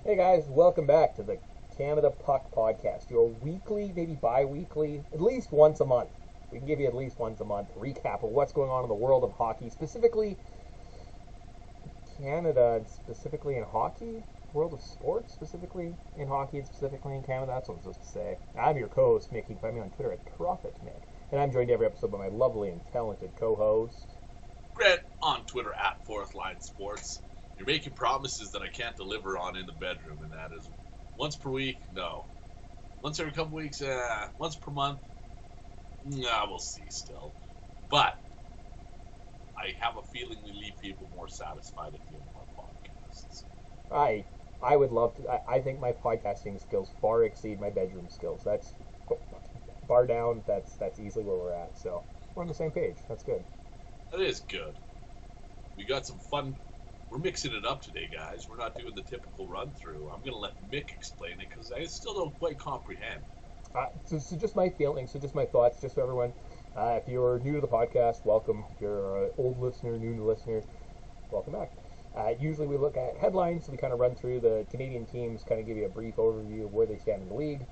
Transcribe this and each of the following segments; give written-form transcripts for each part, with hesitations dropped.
Hey guys, welcome back to the Canada Puck Podcast, your weekly, maybe bi-weekly, at least once a month. We can give you at least once a month recap of what's going on in the world of hockey, specifically Canada, specifically in hockey, world of sports, specifically in hockey, and specifically in Canada. That's what I'm supposed to say. I'm your co-host, Mick. You can find me on Twitter at ProfitMick, and I'm joined every episode by my lovely and talented co-host, Grant, on Twitter at Fourth Line Sports. You're making promises that I can't deliver on in the bedroom, and that is once per week, no. Once every couple weeks, once per month, nah, we'll see still. But I have a feeling we leave people more satisfied at the end of our podcasts. I would love to. I think my podcasting skills far exceed my bedroom skills. That's bar down. That's easily where we're at. So we're on the same page. That's good. That is good. We got some fun. We're mixing it up today, guys. We're not doing the typical run-through. I'm going to let Mick explain it because I still don't quite comprehend. So just my feelings, so just my thoughts, just so everyone. If you're new to the podcast, welcome. If you're an old listener, new listener, welcome back. Usually we look at headlines, so we kind of run through the Canadian teams, kind of give you a brief overview of where they stand in the league,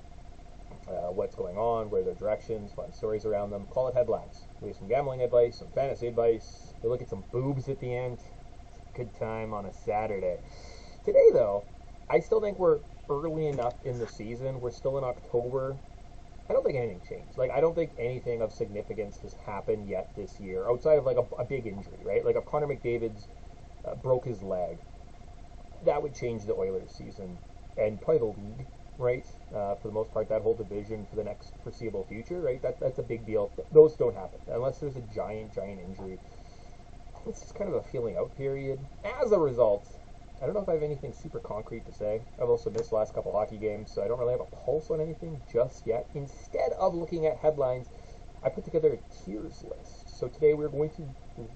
what's going on, where their directions, fun stories around them. Call it headlines. We have some gambling advice, some fantasy advice. We look at some boobs at the end. Good time on a Saturday. Today, though, I still think we're early enough in the season. We're still in October. I don't think anything changed. I don't think anything of significance has happened yet this year, outside of, a big injury, right? Like, if Connor McDavid's broke his leg, that would change the Oilers season, and probably the league, right? For the most part, that whole division for the next foreseeable future, right? That's a big deal. Those don't happen, unless there's a giant injury. It's just kind of a feeling out period. As a result, I don't know if I have anything super concrete to say. I've also missed the last couple hockey games, so I don't really have a pulse on anything just yet. Instead of looking at headlines, I put together a tiers list. So today we're going to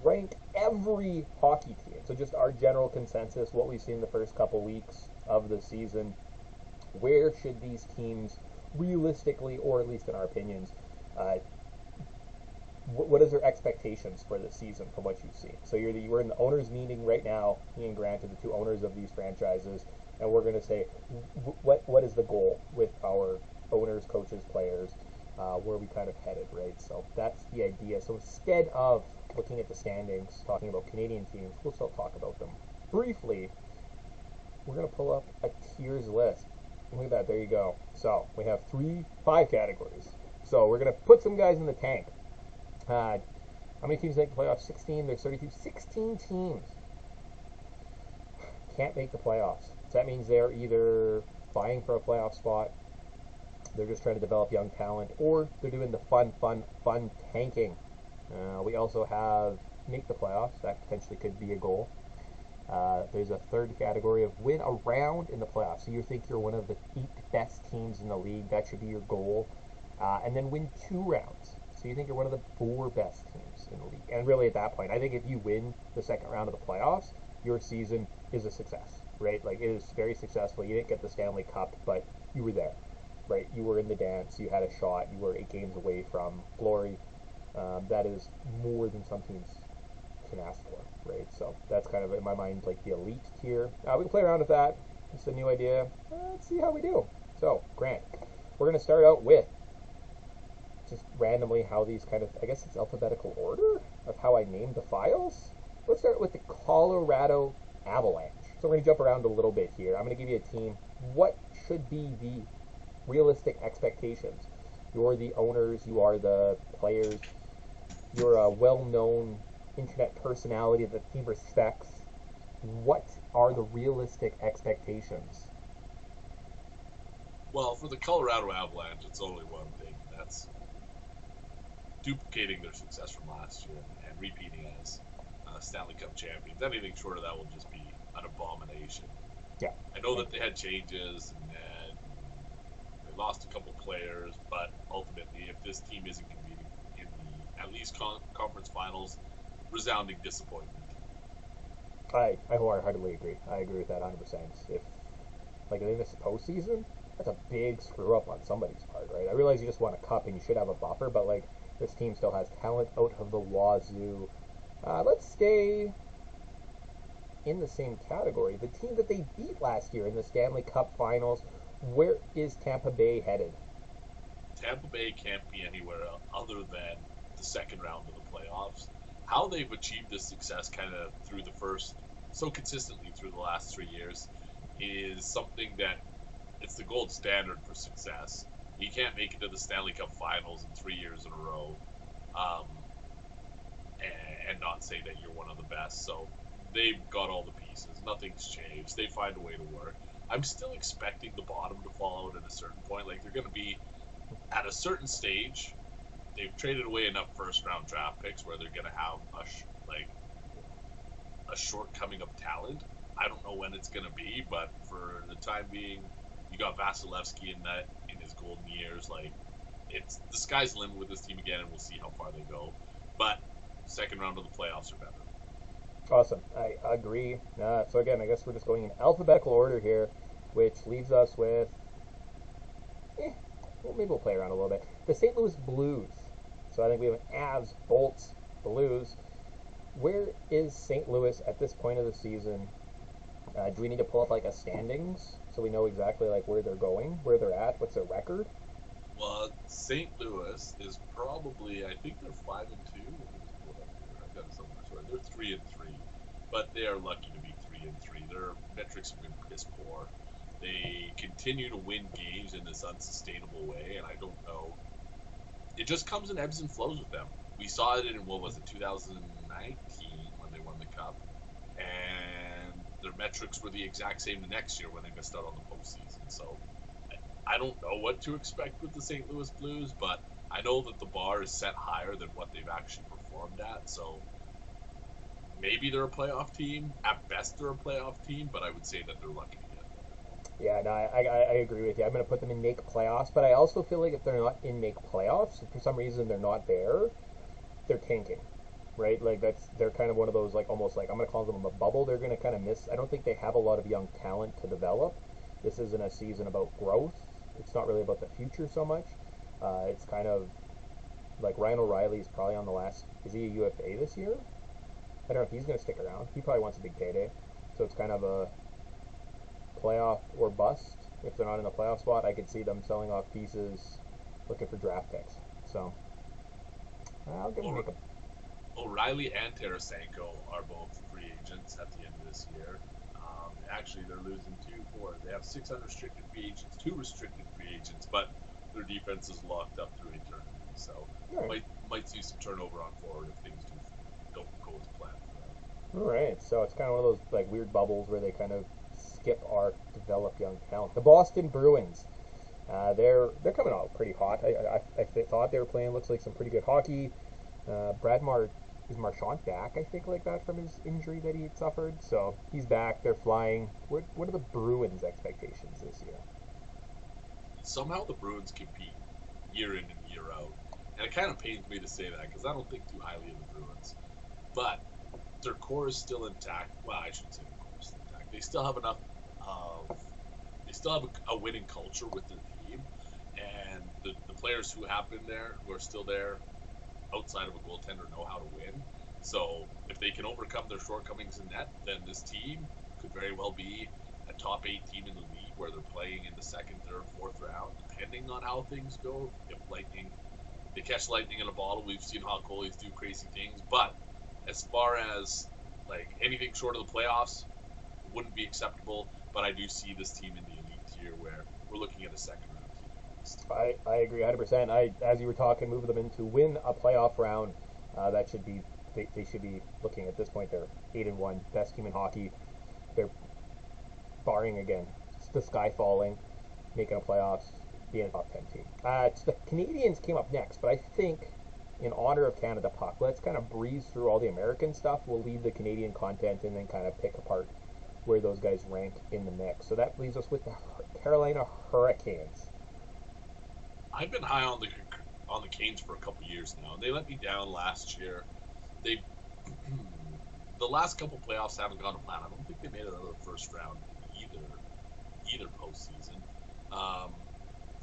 rank every hockey team. So just our general consensus, what we've seen the first couple weeks of the season. Where should these teams realistically, or at least in our opinions, what is their expectations for this season from what you've seen? So we're in the owners' meeting right now. Me and Grant are the two owners of these franchises, and we're going to say what is the goal with our owners, coaches, players, where we kind of headed, right? So that's the idea. So instead of looking at the standings, talking about Canadian teams, we'll still talk about them briefly. We're going to pull up a tiers list. Look at that. There you go. So we have 5 categories. So we're going to put some guys in the tank. How many teams make the playoffs? 16. There's 32. 16 teams can't make the playoffs. So that means they're either vying for a playoff spot, they're just trying to develop young talent, or they're doing the fun tanking. We also have make the playoffs. That potentially could be a goal. There's a third category of win a round in the playoffs. So you think you're one of the 8 best teams in the league. That should be your goal. And then win 2 rounds. So you think you're one of the 4 best teams in the league. And really at that point, I think if you win the second round of the playoffs, your season is a success, right? Like, it is very successful. You didn't get the Stanley Cup, but you were there, right? You were in the dance. You had a shot. You were 8 games away from glory. That is more than some teams can ask for, right? So that's kind of, in my mind, like the elite tier. We can play around with that. It's a new idea. Let's see how we do. So, Grant, we're going to start out with just randomly how these kind of, I guess it's alphabetical order of how I named the files. Let's start with the Colorado Avalanche. So we're going to jump around a little bit here. I'm going to give you a team. What should be the realistic expectations? You're the owners. You are the players. You're a well-known internet personality that the team respects. What are the realistic expectations? Well, for the Colorado Avalanche, it's only one thing. That's duplicating their success from last year and repeating as Stanley Cup champions. Anything short of that will just be an abomination. Yeah. I know that they had changes and they lost a couple players, but ultimately, if this team isn't competing in the at least conference finals, resounding disappointment. I wholeheartedly agree. I agree with that 100%. If they miss the postseason, that's a big screw up on somebody's part, right? I realize you just want a cup and you should have a buffer, but this team still has talent out of the wazoo. Let's stay in the same category, the team that they beat last year in the Stanley Cup Finals. Where is Tampa Bay headed? Tampa Bay can't be anywhere other than the second round of the playoffs. How they've achieved this success kind of through the first, so consistently through the last 3 years, is something that it's the gold standard for success. You can't make it to the Stanley Cup Finals in 3 years in a row, um, and not say that you're one of the best. So they've got all the pieces. Nothing's changed. They find a way to work. I'm still expecting the bottom to fall out at a certain point. Like, they're going to be at a certain stage. They've traded away enough first-round draft picks where they're going to have a shortcoming of talent. I don't know when it's going to be, but for the time being, you got Vasilevsky in his golden years. Like, it's the sky's the limit with this team again, and we'll see how far they go. But second round of the playoffs are better. Awesome. I agree. So again, I guess we're just going in alphabetical order here, which leaves us with, well, maybe we'll play around a little bit. The St. Louis Blues. So I think we have an Avs, Bolts, Blues. Where is St. Louis at this point of the season? Do we need to pull up like a standings so we know exactly like where they're going, where they're at, what's their record? Well, St. Louis is probably, I think they're 5-2. Let me just pull it up here. I've got it somewhere. Sorry, they're 3-3, but they are lucky to be 3-3. Their metrics have been piss poor. They continue to win games in this unsustainable way, and I don't know. It just comes in ebbs and flows with them. We saw it in, what was it, 2019 when they won the Cup, and their metrics were the exact same the next year when they missed out on the postseason. So I don't know what to expect with the St. Louis Blues, but I know that the bar is set higher than what they've actually performed at. So maybe they're a playoff team. At best, they're a playoff team, but I would say that they're lucky to get there. Yeah, no, I agree with you. I'm going to put them in make playoffs, but I also feel like if they're not in make playoffs, if for some reason they're not there, they're tanking, right? Like they're kind of one of those like almost like I'm going to call them a bubble. They're going to kind of miss. I don't think they have a lot of young talent to develop. This isn't a season about growth. It's not really about the future so much. It's kind of like Ryan O'Reilly is probably on the last. Is he a UFA this year? I don't know if he's going to stick around. He probably wants a big payday. So it's kind of a playoff or bust. If they're not in a playoff spot, I could see them selling off pieces, looking for draft picks. So I'll give them make a. O'Reilly and Tarasenko are both free agents at the end of this year. Actually, they're losing 2-4. They have 6 unrestricted free agents, 2 restricted free agents, but their defense is locked up through eternity. So might see some turnover on forward if things don't go as planned for them. All right, so it's kind of one of those like weird bubbles where they kind of skip our develop young talent. The Boston Bruins. They're coming out pretty hot. I thought they were playing. Looks like some pretty good hockey. Is Marchand back? I think like that from his injury that he had suffered. So he's back. They're flying. What are the Bruins' expectations this year? Somehow the Bruins compete year in and year out, and it kind of pains me to say that because I don't think too highly of the Bruins. But their core is still intact. Well, I shouldn't say their core is still intact. They still have enough of. They still have a winning culture with their team, and the players who have been there, who are still there, outside of a goaltender, know how to win. So if they can overcome their shortcomings in net, then this team could very well be a top 8 team in the league where they're playing in the second, third, fourth round, depending on how things go. If they catch lightning in a bottle, we've seen hot goalies do crazy things. But as far as like anything short of the playoffs, wouldn't be acceptable. But I do see this team in the elite tier where we're looking at a second round team. I agree 100%. As you were talking, move them in to win a playoff round. That should be they should be looking at this point. They're 8-1, best team in hockey. They're barring again the sky falling, making a playoffs, being a top 10 team. The Canadians came up next, but I think in honor of Canada Puck, let's kind of breeze through all the American stuff. We'll leave the Canadian content and then kind of pick apart where those guys rank in the mix. So that leaves us with the Carolina Hurricanes. I've been high on the Canes for a couple years now. They let me down last year. They the last couple playoffs haven't gone to plan. I don't think they made it out of the first round either postseason.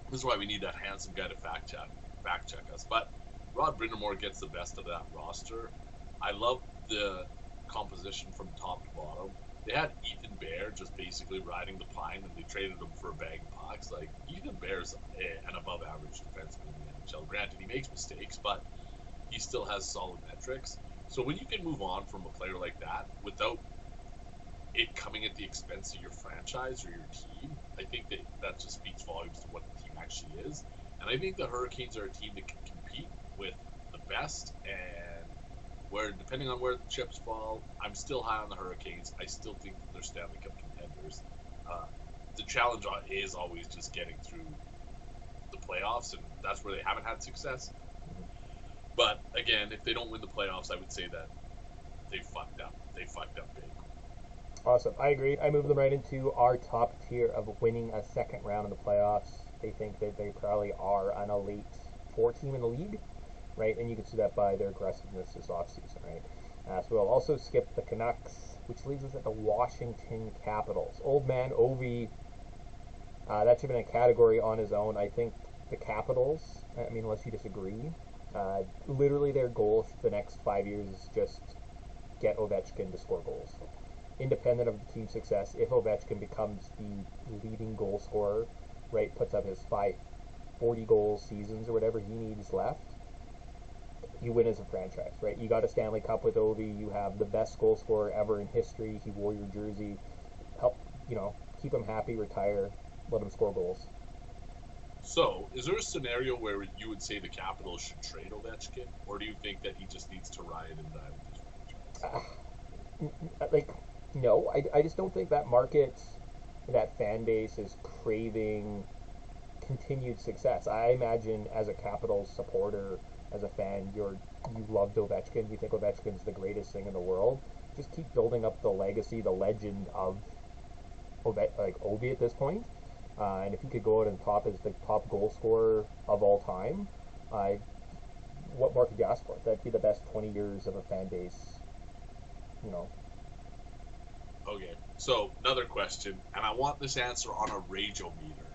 This is why we need that handsome guy to fact check us. But Rod Brindamore gets the best of that roster. I love the composition from top to bottom. They had Ethan Bear just basically riding the pine, and they traded him for a bag of pucks. Like, Ethan Bear's an above-average defenseman in the NHL. Granted, he makes mistakes, but he still has solid metrics. So when you can move on from a player like that without it coming at the expense of your franchise or your team, I think that just speaks volumes to what the team actually is. And I think the Hurricanes are a team that can compete with the best, and where, depending on where the chips fall, I'm still high on the Hurricanes. I still think that they're Stanley Cup contenders. The challenge is always just getting through the playoffs, and that's where they haven't had success. But again, if they don't win the playoffs, I would say that they fucked up. They fucked up big. Awesome. I agree. I move them right into our top tier of winning a second round in the playoffs. They think that they probably are an elite 4 team in the league, right? And you can see that by their aggressiveness this offseason, right? So we'll also skip the Canucks, which leaves us at the Washington Capitals. Old man Ovi, that should have been a category on his own. I think the Capitals, I mean, unless you disagree, literally their goal for the next 5 years is just get Ovechkin to score goals. Independent of the team's success, if Ovechkin becomes the leading goal scorer, right, puts up his 40 goal seasons or whatever he needs left, you win as a franchise, right? You got a Stanley Cup with Ovi. You have the best goal scorer ever in history. He wore your jersey. Help, keep him happy, retire, let him score goals. So, is there a scenario where you would say the Capitals should trade Ovechkin, or do you think that he just needs to ride and die with his franchise? No, I just don't think that market, that fan base is craving continued success. I imagine as a Capitals supporter, as a fan, you loved Ovechkin. You think Ovechkin's the greatest thing in the world. Just keep building up the legacy, the legend of Ovi at this point. And if he could go out and top as the top goal scorer of all time, what more could you ask for? That'd be the best 20 years of a fan base, Okay, so another question, and I want this answer on a rageometer.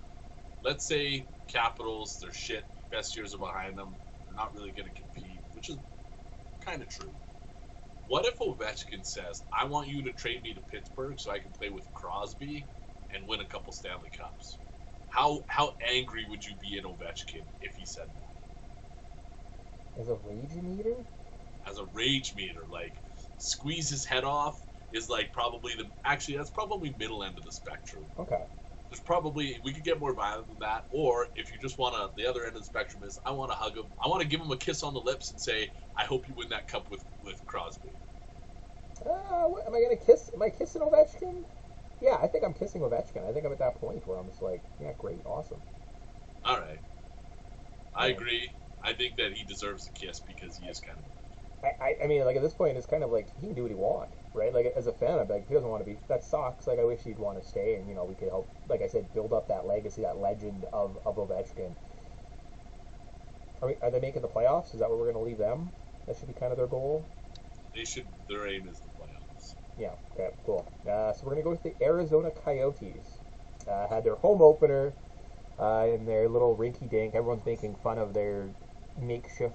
Let's say Capitals, they're shit, best years are behind them, they're not really going to compete, which is kind of true. What if Ovechkin says, I want you to trade me to Pittsburgh so I can play with Crosby and win a couple Stanley Cups? How angry would you be at Ovechkin if he said that? As a rage meter? As a rage meter, like, squeeze his head off is like probably that's probably middle end of the spectrum. Okay. There's probably, we could get more violent than that, or if you just want to, the other end of the spectrum is, I want to hug him, I want to give him a kiss on the lips and say, I hope you win that cup with Crosby. Am I gonna kiss? Am I kissing Ovechkin? Yeah, I think I'm kissing Ovechkin. I think I'm at that point where I'm just like, yeah, great, awesome. All right, I agree. I think that he deserves a kiss because he is kind of. I mean, like, at this point, it's kind of like he can do what he wants, right? Like, as a fan, I'm like, if he doesn't want to be, that sucks. Like, I wish he'd want to stay, and we could help, like I said, build up that legacy, that legend of Ovechkin. Are they making the playoffs? Is that where we're going to leave them? That should be kind of their goal. They should. Their aim is the playoffs. Yeah. Okay. Cool. So we're gonna go with the Arizona Coyotes. Had their home opener in their little rinky-dink. Everyone's making fun of their makeshift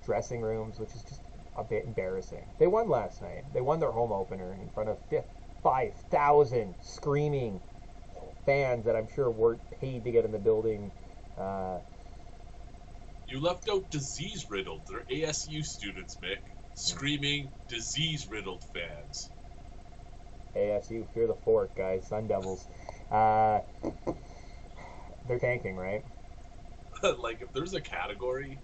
dressing rooms, which is just a bit embarrassing. They won last night. They won their home opener in front of 5,000 screaming fans that I'm sure weren't paid to get in the building. You left out disease-riddled. They're ASU students, Mick. Screaming, disease-riddled fans. ASU, fear the fort, guys. Sun Devils. They're tanking, right? Like, if there's a category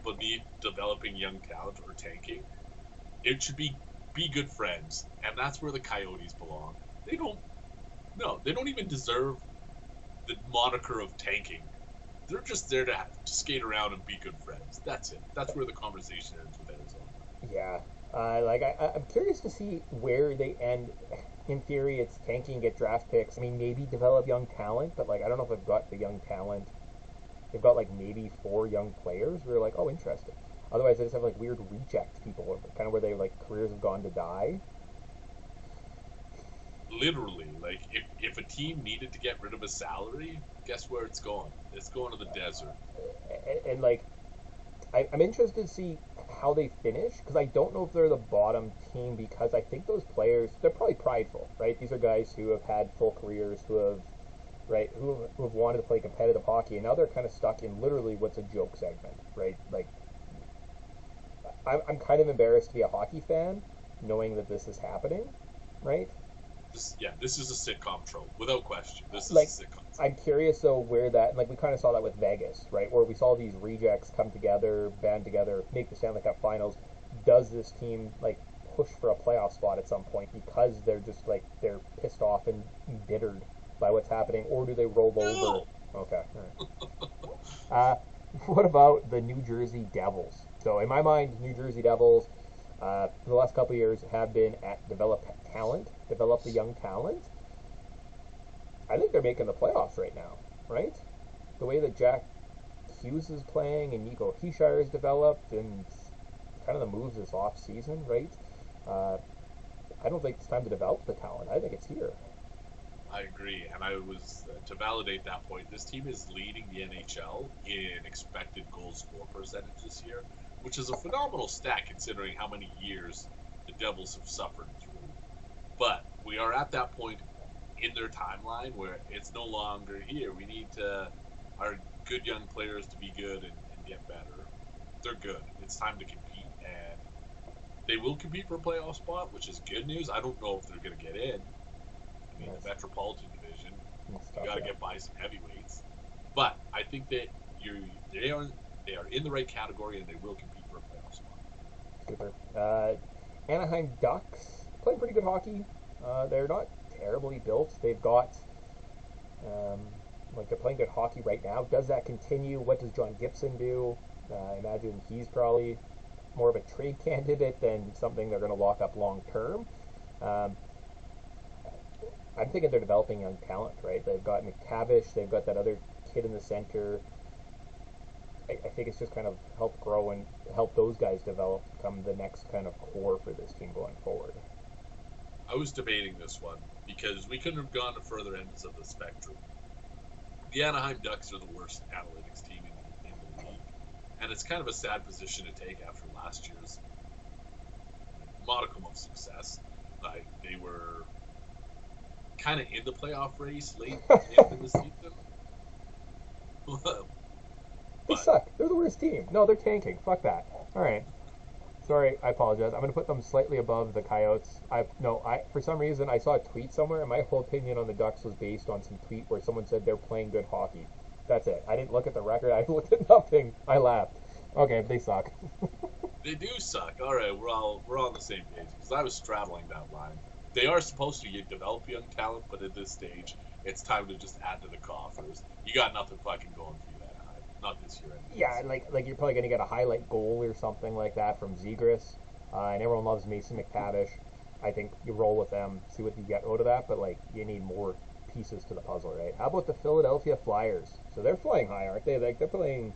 beneath developing young talent or tanking, it should be good friends, and that's where the Coyotes belong. They don't even deserve the moniker of tanking. They're just there to skate around and be good friends. That's it. That's where the conversation ends with Arizona. Yeah. I'm curious to see where they end. In theory, it's tanking, get draft picks. I mean, maybe develop young talent, but, I don't know if they've got the young talent. They've got, maybe 4 young players where you're like, oh, interesting. Otherwise, they just have, weird reject people, kind of where they, careers have gone to die. Literally, if a team needed to get rid of a salary, guess where it's going? It's going to the desert. And I'm interested to see how they finish because I don't know if they're the bottom team because I think those players, they're probably prideful, right? These are guys who have had full careers, who have wanted to play competitive hockey, and now they're kind of stuck in literally what's a joke segment, right? Like, I'm kind of embarrassed to be a hockey fan knowing that this is happening, right? This is a sitcom trope, without question. This is Like, a sitcom trope. I'm curious though where that, like we kind of saw that with Vegas, right? Where we saw these rejects come together, band together, make the Stanley Cup Finals. Does this team like push for a playoff spot at some point because they're just like they're pissed off and embittered by what's happening, or do they roll over? Okay. All right. What about the New Jersey Devils? So in my mind, New Jersey Devils, for the last couple of years, have been at develop the young talent. I think they're making the playoffs right now, right? The way that Jack Hughes is playing and Nico Heishire's is developed and kind of the moves this off season, right? I don't think it's time to develop the talent. I think it's here. I agree, and I was to validate that point. This team is leading the NHL in expected goals for percentage this year, which is a phenomenal stat considering how many years the Devils have suffered through. But we are at that point in their timeline where it's no longer here. We need our good young players to be good and get better. They're good. It's time to compete, and they will compete for a playoff spot, which is good news. I don't know if they're going to get in. I mean, the Metropolitan Division, you got to get by some heavyweights. But I think that they are in the right category, and they will compete for a playoff spot. Super. Anaheim Ducks playing pretty good hockey. They're not terribly built. They've got they're playing good hockey right now. Does that continue? What does John Gibson do? I imagine he's probably more of a trade candidate than something they're going to lock up long term. I'm thinking they're developing young talent, right? They've got McTavish, they've got that other kid in the center. I think it's just kind of help grow and help those guys develop, become the next kind of core for this team going forward. I was debating this one because we couldn't have gone to further ends of the spectrum. The Anaheim Ducks are the worst analytics team in the league, and it's kind of a sad position to take after last year's modicum of success. They were kind of in the playoff race late into the season. They suck. They're the worst team. No, they're tanking. Fuck that. All right. Sorry, I apologize. I'm going to put them slightly above the Coyotes. For some reason, I saw a tweet somewhere, and my whole opinion on the Ducks was based on some tweet where someone said they're playing good hockey. That's it. I didn't look at the record. I looked at nothing. I laughed. Okay, they suck. They do suck. All right, we're on the same page because I was straddling that line. They are supposed to develop young talent, but at this stage, it's time to just add to the coffers. You got nothing fucking going for you, Anaheim. Not this year, anyways. Yeah, like you're probably going to get a highlight goal or something like that from Zegras, and everyone loves Mason McTavish. I think you roll with them, see what you get out of that, but like you need more pieces to the puzzle, right? How about the Philadelphia Flyers? So they're flying high, aren't they? Like they're playing.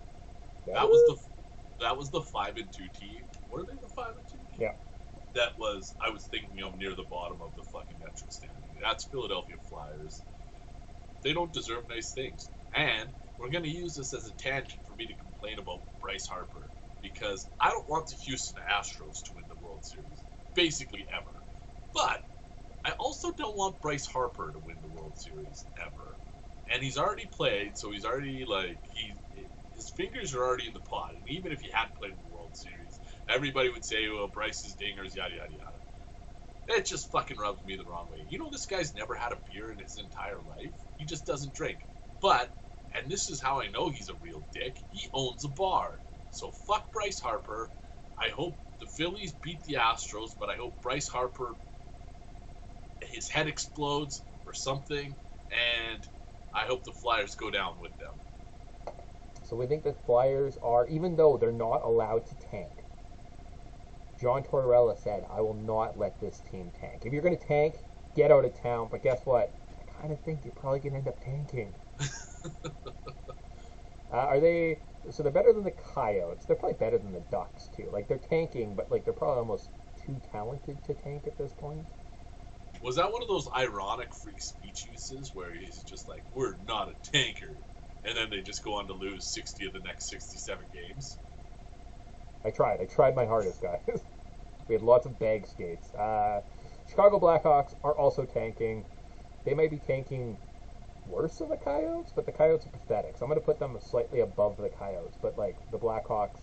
That was the 5-2 team. Were they the 5-2 team? Yeah. I was thinking of near the bottom of the fucking metric standing. That's Philadelphia Flyers. They don't deserve nice things. And we're going to use this as a tangent for me to complain about Bryce Harper because I don't want the Houston Astros to win the World Series, basically ever. But I also don't want Bryce Harper to win the World Series ever. And he's already played, so he's already his fingers are already in the pot. And even if he hadn't played in the World Series, everybody would say, well, Bryce's dingers, yada, yada, yada. It just fucking rubs me the wrong way. You know, this guy's never had a beer in his entire life. He just doesn't drink. But, and this is how I know he's a real dick, he owns a bar. So fuck Bryce Harper. I hope the Phillies beat the Astros, but I hope Bryce Harper, his head explodes or something, and I hope the Flyers go down with them. So we think the Flyers are, even though they're not allowed to tank, John Tortorella said, I will not let this team tank. If you're going to tank, get out of town. But guess what? I kind of think you're probably going to end up tanking. So they're better than the Coyotes. They're probably better than the Ducks, too. Like, they're tanking, but, like, they're probably almost too talented to tank at this point. Was that one of those ironic free speech uses where he's just like, we're not a tanker, and then they just go on to lose 60 of the next 67 games? I tried my hardest, guys. We had lots of bag skates. Chicago Blackhawks are also tanking. They might be tanking worse than the Coyotes, but the Coyotes are pathetic. So I'm going to put them slightly above the Coyotes. But like the Blackhawks.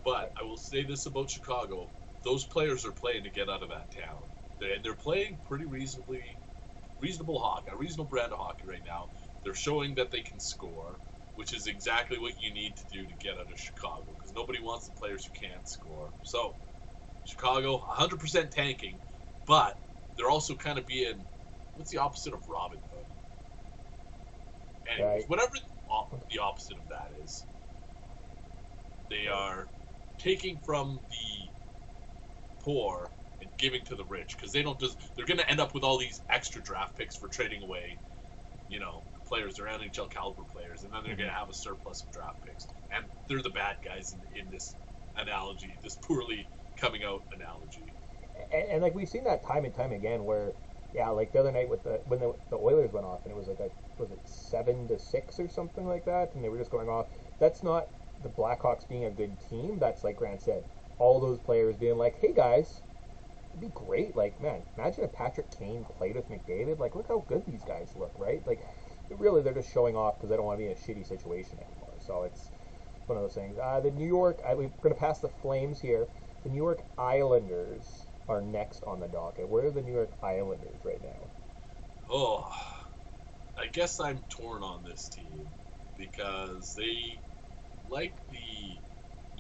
But I will say this about Chicago: those players are playing to get out of that town. They're playing pretty reasonable hockey, a reasonable brand of hockey right now. They're showing that they can score, which is exactly what you need to do to get out of Chicago, because nobody wants the players who can't score. So, Chicago, 100% tanking, but they're also kind of being, what's the opposite of Robin Hood? Anyways, whatever the opposite of that is, they are taking from the poor and giving to the rich, because they're going to end up with all these extra draft picks for trading away, players, they're NHL caliber players, and then they're going to have a surplus of draft picks, and they're the bad guys in this analogy, this poorly coming out analogy. And like we've seen that time and time again, where like the other night when the Oilers went off, and it was like was it 7-6 or something like that, and they were just going off. That's not the Blackhawks being a good team. That's like Grant said, all those players being like, hey guys, it'd be great. Like, man, imagine if Patrick Kane played with McDavid. Like, look how good these guys look, right? Like, really, they're just showing off because they don't want to be in a shitty situation anymore. So it's one of those things. The New York, we're going to pass the Flames here. The New York Islanders are next on the docket. Where are the New York Islanders right now? Oh, I guess I'm torn on this team because they, like the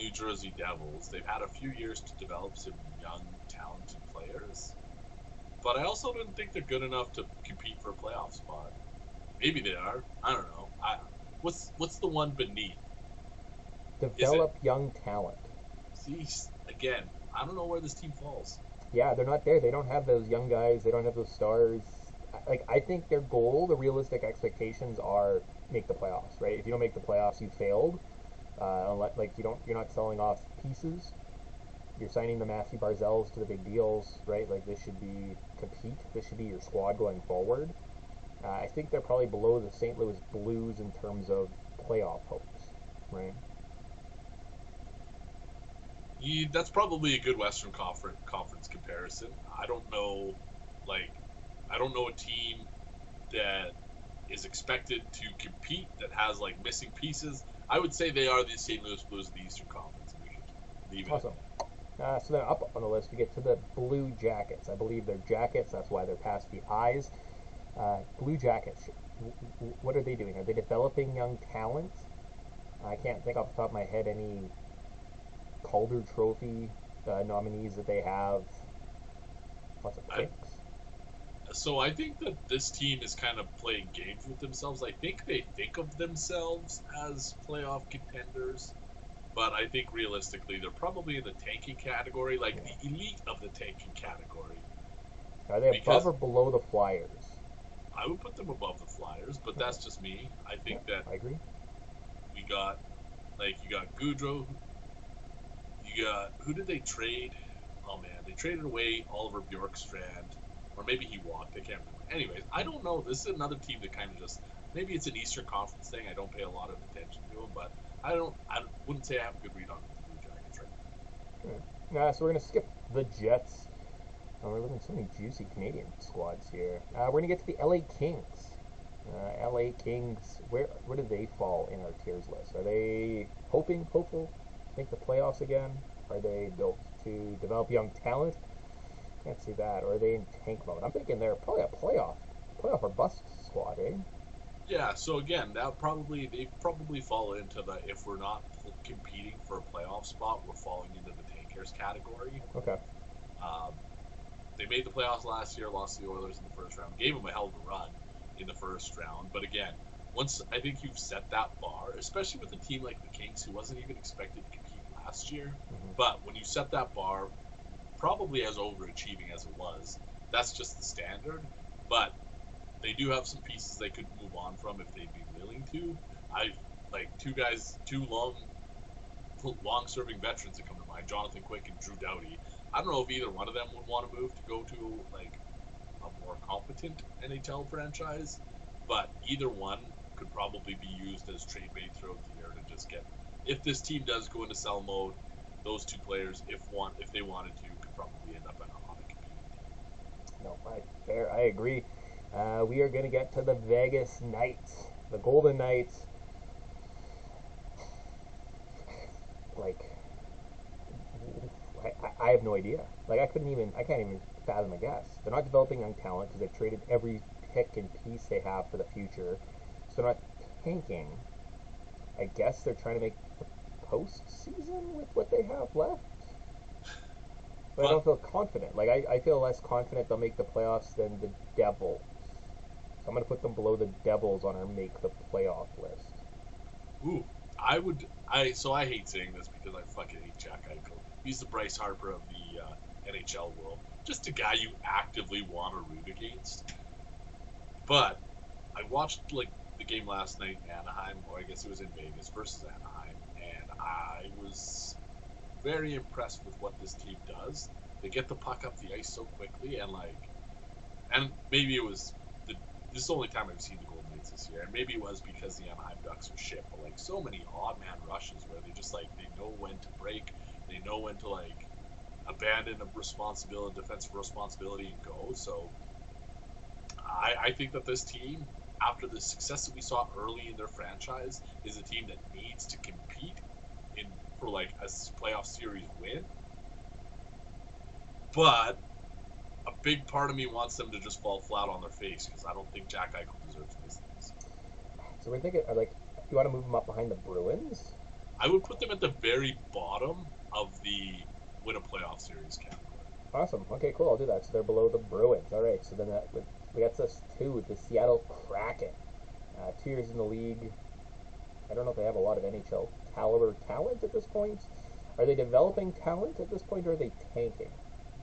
New Jersey Devils, they've had a few years to develop some young, talented players. But I also don't think they're good enough to compete for a playoff spot. Maybe they are. I don't know. What's the one beneath? Develop young talent. See, again, I don't know where this team falls. Yeah, they're not there. They don't have those young guys. They don't have those stars. Like, I think their goal, the realistic expectations are make the playoffs, right? If you don't make the playoffs, you failed. Like you're not selling off pieces. You're signing the Matthew Barzels to the big deals, right? Like this should be compete. This should be your squad going forward. I think they're probably below the St. Louis Blues in terms of playoff hopes, right? That's probably a good Western Conference comparison. I don't know a team that is expected to compete that has like missing pieces. I would say they are the St. Louis Blues of the Eastern Conference. We should leave it. Awesome. So then up on the list we get to the Blue Jackets. I believe they're Jackets. That's why they're past the Eyes. Blue Jackets, what are they doing? Are they developing young talent? I can't think off the top of my head any Calder Trophy nominees that they have. Lots of picks. So I think that this team is kind of playing games with themselves. I think they think of themselves as playoff contenders, but I think realistically they're probably in the tanking category, like the elite of the tanking category. Are they above or below the Flyers? I would put them above the Flyers, but that's just me. I think that I agree. you got Goudreau. Who did they trade? Oh man, they traded away Oliver Bjorkstrand, or maybe he walked. I can't remember. Anyways, I don't know. This is another team that kind of just, maybe it's an Eastern Conference thing. I don't pay a lot of attention to them, but I wouldn't say I have a good read on the Blue Jackets right now. So we're gonna skip the Jets. We're looking at so many juicy Canadian squads here. We're going to get to the LA Kings. LA Kings, where do they fall in our tiers list? Are they hopeful to make the playoffs again? Are they built to develop young talent? Can't see that. Or are they in tank mode? I'm thinking they're probably a playoff or bust squad, eh? Yeah, so again, they probably fall into the, if we're not competing for a playoff spot, we're falling into the tankers category. Okay. They made the playoffs last year, lost to the Oilers in the first round, gave them a hell of a run in the first round. But again, once I think you've set that bar, especially with a team like the Kings, who wasn't even expected to compete last year, but when you set that bar, probably as overachieving as it was, that's just the standard. But they do have some pieces they could move on from if they'd be willing to. I like two long-serving veterans that come to mind, Jonathan Quick and Drew Doughty. I don't know if either one of them would want to move to go to like a more competent NHL franchise, but either one could probably be used as trade bait throughout the year to just get if this team does go into sell mode, those two players, if they wanted to, could probably end up on a competing team. No, I agree. We are going to get to the Vegas Knights, the Golden Knights. Like, I have no idea. Like, I can't even fathom a guess. They're not developing young talent because they've traded every pick and piece they have for the future. So they're not tanking. I guess they're trying to make the postseason with what they have left. But I don't feel confident. Like, I feel less confident they'll make the playoffs than the Devils. So I'm going to put them below the Devils on our make the playoff list. Ooh, so I hate saying this because I fucking hate Jack Eichel. He's the Bryce Harper of the NHL world. Just a guy you actively want to root against. But I watched like the game last night in Anaheim, or I guess it was in Vegas versus Anaheim, and I was very impressed with what this team does. They get the puck up the ice so quickly, and maybe it was this is the only time I've seen the Golden Knights this year, and maybe it was because the Anaheim Ducks are shit, but like so many odd man rushes where they just like they know when to break, they know when to like abandon a defensive responsibility and go. So I think that this team, after the success that we saw early in their franchise, is a team that needs to compete for like a playoff series win. But a big part of me wants them to just fall flat on their face because I don't think Jack Eichel deserves this. So we're thinking, like, you want to move them up behind the Bruins? I would put them at the very bottom of the win a playoff series category. Awesome. Okay, cool. I'll do that. So they're below the Bruins. All right. So then that gets us to the Seattle Kraken. 2 years in the league. I don't know if they have a lot of NHL caliber talent at this point. Are they developing talent at this point, or are they tanking?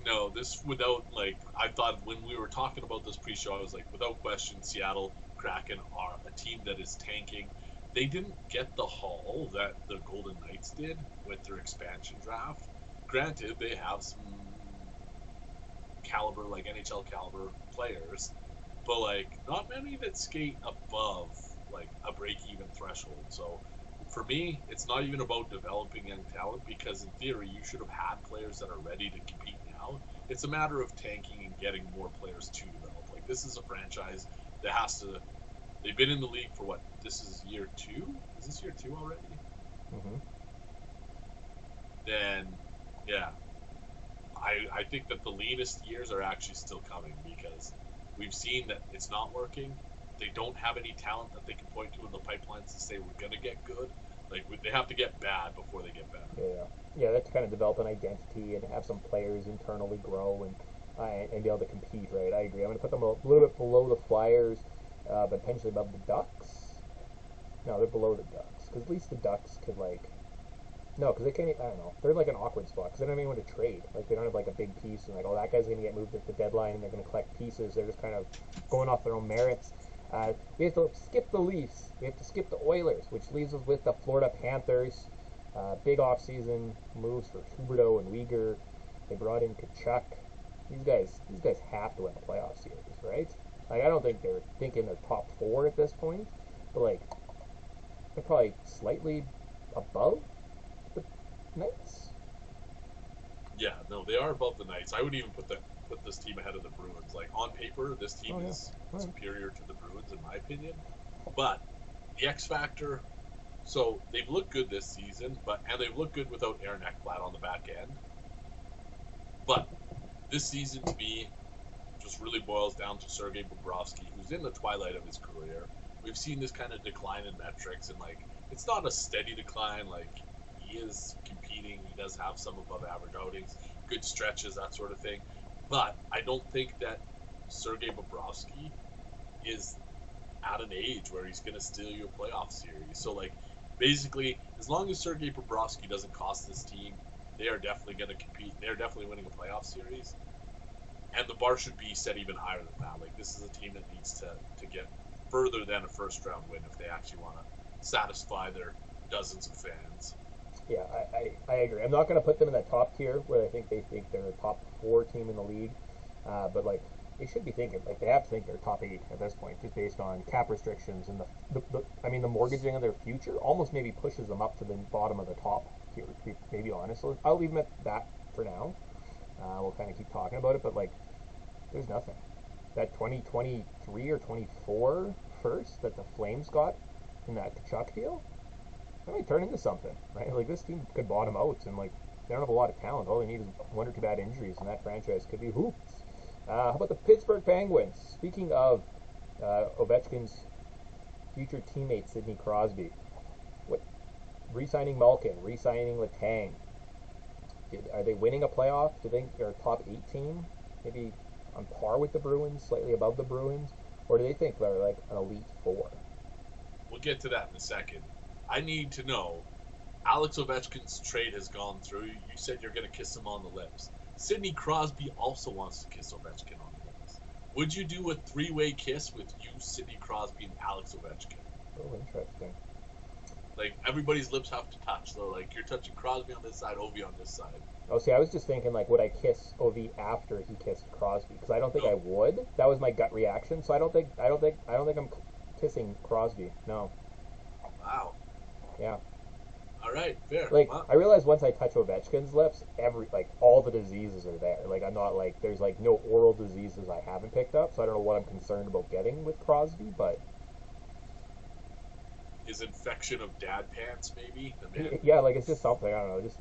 No, this without like I thought when we were talking about this pre-show, I was like, without question, Seattle Kraken are a team that is tanking. They didn't get the haul that the Golden Knights did with their expansion draft. Granted, they have some caliber, like NHL caliber players, but like not many that skate above like a break-even threshold. So for me, it's not even about developing young talent because in theory you should have had players that are ready to compete now. It's a matter of tanking and getting more players to develop. Like this is a franchise that has to. They've been in the league for what? This is year 2. Is this year 2 already? Mm-hmm. Then, yeah, I think that the leanest years are actually still coming because we've seen that it's not working. They don't have any talent that they can point to in the pipelines to say we're gonna get good. Like they have to get bad before they get better. Yeah. They have to kind of develop an identity and have some players internally grow and be able to compete. Right. I agree. I'm going to put them a little bit below the Flyers, but potentially above the Ducks. No, they're below the Ducks because at least the Ducks could like. No, because they can't. I don't know. They're in like an awkward spot because they don't have anyone to trade. Like they don't have like a big piece and like, oh, that guy's going to get moved at the deadline and they're going to collect pieces. They're just kind of going off their own merits. We have to skip the Leafs. We have to skip the Oilers, which leaves us with the Florida Panthers. Big offseason moves for Huberdeau and Uyghur. They brought in Kachuk. These guys have to win the playoff series, right? Like I don't think they're thinking they're top 4 at this point, but like they're probably slightly above the Knights. Yeah, no, they are above the Knights. I would even put this team ahead of the Bruins. Like on paper, this team is superior to the Bruins in my opinion. But the X factor, so they've looked good this season, and they've looked good without Aaron Ekblad on the back end. But this season to me just really boils down to Sergei Bobrovsky, who's in the twilight of his career. We've seen this kind of decline in metrics, and like it's not a steady decline. Like he is competing, he does have some above average outings, good stretches, that sort of thing. But I don't think that Sergei Bobrovsky is at an age where he's going to steal you a playoff series. So like basically, as long as Sergei Bobrovsky doesn't cost this team, they are definitely going to compete. They're definitely winning a playoff series. And the bar should be set even higher than that. Like this is a team that needs to get further than a first round win if they actually want to satisfy their dozens of fans. Yeah, I agree. I'm not going to put them in that top tier where I think they think they're a top 4 team in the league. But like they should be thinking, like, they have to think they're top 8 at this point, just based on cap restrictions and the mortgaging of their future almost maybe pushes them up to the bottom of the top tier, maybe honestly. I'll leave them at that for now. We'll kind of keep talking about it, but, like, there's nothing. That 2023 or 24 first that the Flames got in that Kachuk deal, that might turn into something, right? Like, this team could bottom out, and, like, they don't have a lot of talent. All they need is 1 or 2 bad injuries, and that franchise could be hoops. How about the Pittsburgh Penguins? Speaking of Ovechkin's future teammate, Sidney Crosby, re-signing Malkin, re-signing Letang. Are they winning a playoff? Do you think they're a top 8 team? Maybe on par with the Bruins, slightly above the Bruins? Or do they think they're like an elite 4? We'll get to that in a second. I need to know, Alex Ovechkin's trade has gone through. You said you're going to kiss him on the lips. Sidney Crosby also wants to kiss Ovechkin on the lips. Would you do a 3-way kiss with you, Sidney Crosby, and Alex Ovechkin? Oh, interesting. Like, everybody's lips have to touch. So, like, you're touching Crosby on this side, Ovi on this side. Oh, see, I was just thinking, like, would I kiss Ovi after he kissed Crosby? Because I don't think I would. That was my gut reaction. So I don't think I'm kissing Crosby. No. Wow. Yeah. All right, fair. Like, well, I realized once I touch Ovechkin's lips, all the diseases are there. Like, I'm not, like, there's, like, no oral diseases I haven't picked up, so I don't know what I'm concerned about getting with Crosby, but... His infection of dad pants, maybe? Yeah, like, it's just something, I don't know, just...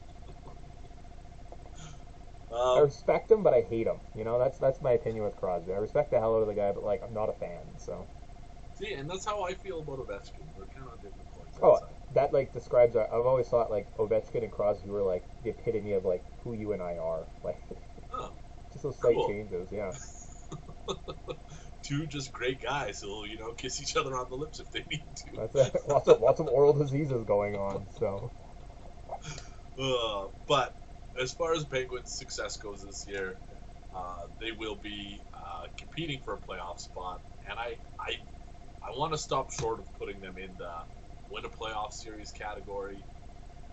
I respect him, but I hate him. You know, that's my opinion with Crosby. I respect the hell out of the guy, but, like, I'm not a fan, so... See, and that's how I feel about Ovechkin. We're kind of different points. Oh, that, like, describes... I've always thought, like, Ovechkin and Crosby were, like, the epitome of, like, who you and I are. Like, just those slight changes, yeah. 2 just great guys who'll, you know, kiss each other on the lips if they need to. That's it. Lots of oral diseases going on, so... But as far as Penguins' success goes this year, they will be competing for a playoff spot, and I want to stop short of putting them in the win a playoff series category,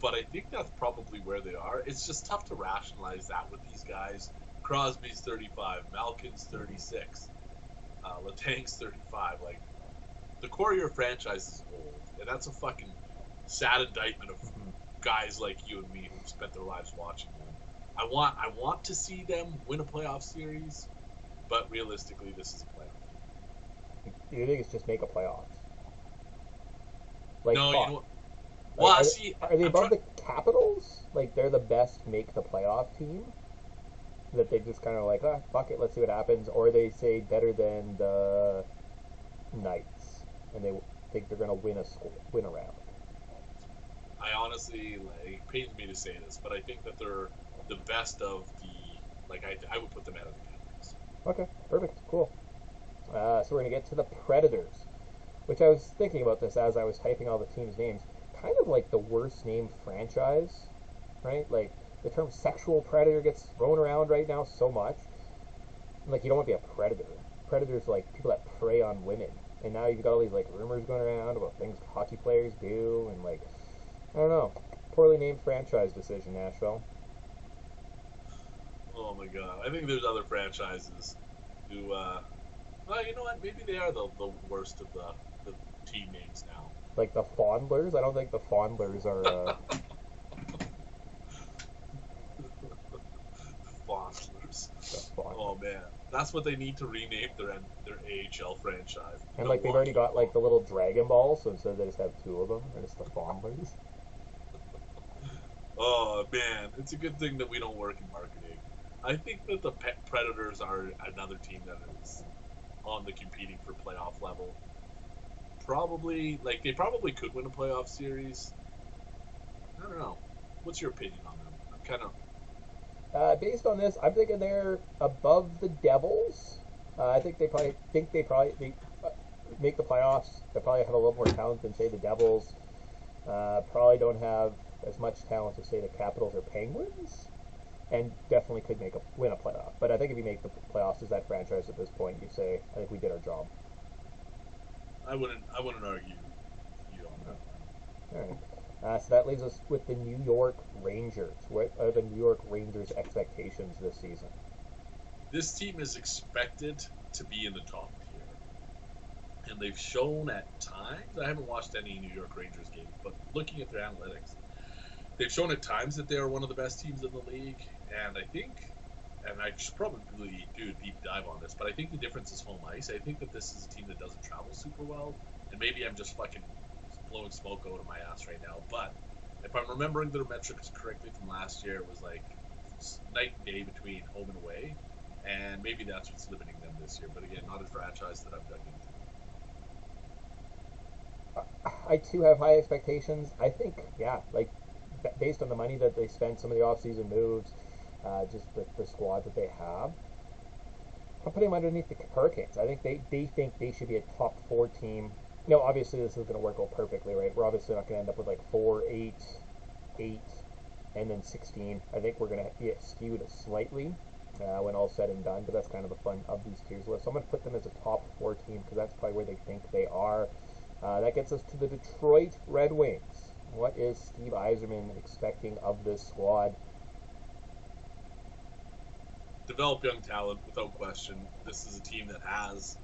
but I think that's probably where they are. It's just tough to rationalize that with these guys. Crosby's 35, Malkin's 36, Letang's 35. Like, the core of your franchise is old, and that's a fucking sad indictment of guys like you and me who've spent their lives watching them. I want to see them win a playoff series, but realistically, this is a playoff. Do you think it's just make a playoffs? Like, no, you know what? Well, are they above the Capitals? Like, they're the best make the playoff team? That they just kind of like, fuck it, let's see what happens. Or they say better than the Knights, and they think they're going to win a round. I honestly, like, it pains me to say this, but I think that they're the best of the, like, I would put them out of the Capitals. Okay, perfect, cool. So we're going to get to the Predators, which I was thinking about this as I was typing all the teams' names. Kind of like the worst named franchise, right? Like, the term sexual predator gets thrown around right now so much. Like, you don't want to be a predator. Predators are like people that prey on women. And now you've got all these, like, rumors going around about things hockey players do, and, like, I don't know. Poorly named franchise decision, Nashville. Oh my god. I think there's other franchises who, well, you know what? Maybe they are the worst of the team names now. Like the Fondlers? I don't think the Fondlers are, Fondlers. Oh man. That's what they need to rename their AHL franchise. And, like, they've already got, like, the little Dragon Ball, so instead they just have 2 of them, and it's the Fondlers. Oh man, it's a good thing that we don't work in marketing. I think that the Predators are another team that is on the competing for playoff level. Probably, like, they probably could win a playoff series. I don't know. What's your opinion on them? I'm kind of... Based on this, I'm thinking they're above the Devils. I think they probably make the playoffs. They probably have a little more talent than, say, the Devils. Probably don't have as much talent as, say, the Capitals or Penguins, and definitely could win a playoff. But I think if you make the playoffs as that franchise at this point, you say, I think we did our job. I wouldn't argue you on that. All right. So that leaves us with the New York Rangers. What are the New York Rangers' expectations this season? this team is expected to be in the top tier. And they've shown at times, I haven't watched any New York Rangers games, but looking at their analytics, they've shown at times that they are one of the best teams in the league. And I think, and I should probably do a deep dive on this, but I think the difference is home ice. I think that this is a team that doesn't travel super well. And maybe I'm just fucking blowing smoke out of my ass right now. But if I'm remembering their metrics correctly from last year, it was like night and day between home and away. And maybe that's what's limiting them this year. But again, not a franchise that I've dug into. I too have high expectations. I think, yeah, like based on the money that they spent, some of the offseason moves, just the squad that they have, I'm putting them underneath the Hurricanes. I think they think they should be a top 4 team. You know, obviously this is going to work out perfectly, right? We're obviously not going to end up with like 4, 8, 8, and then 16. I think we're going to be skewed slightly when all said and done, but that's kind of the fun of these tiers lists. So I'm going to put them as a top 4 team because that's probably where they think they are. That gets us to the Detroit Red Wings. What is Steve Yzerman expecting of this squad? Develop young talent, without question. This is a team that has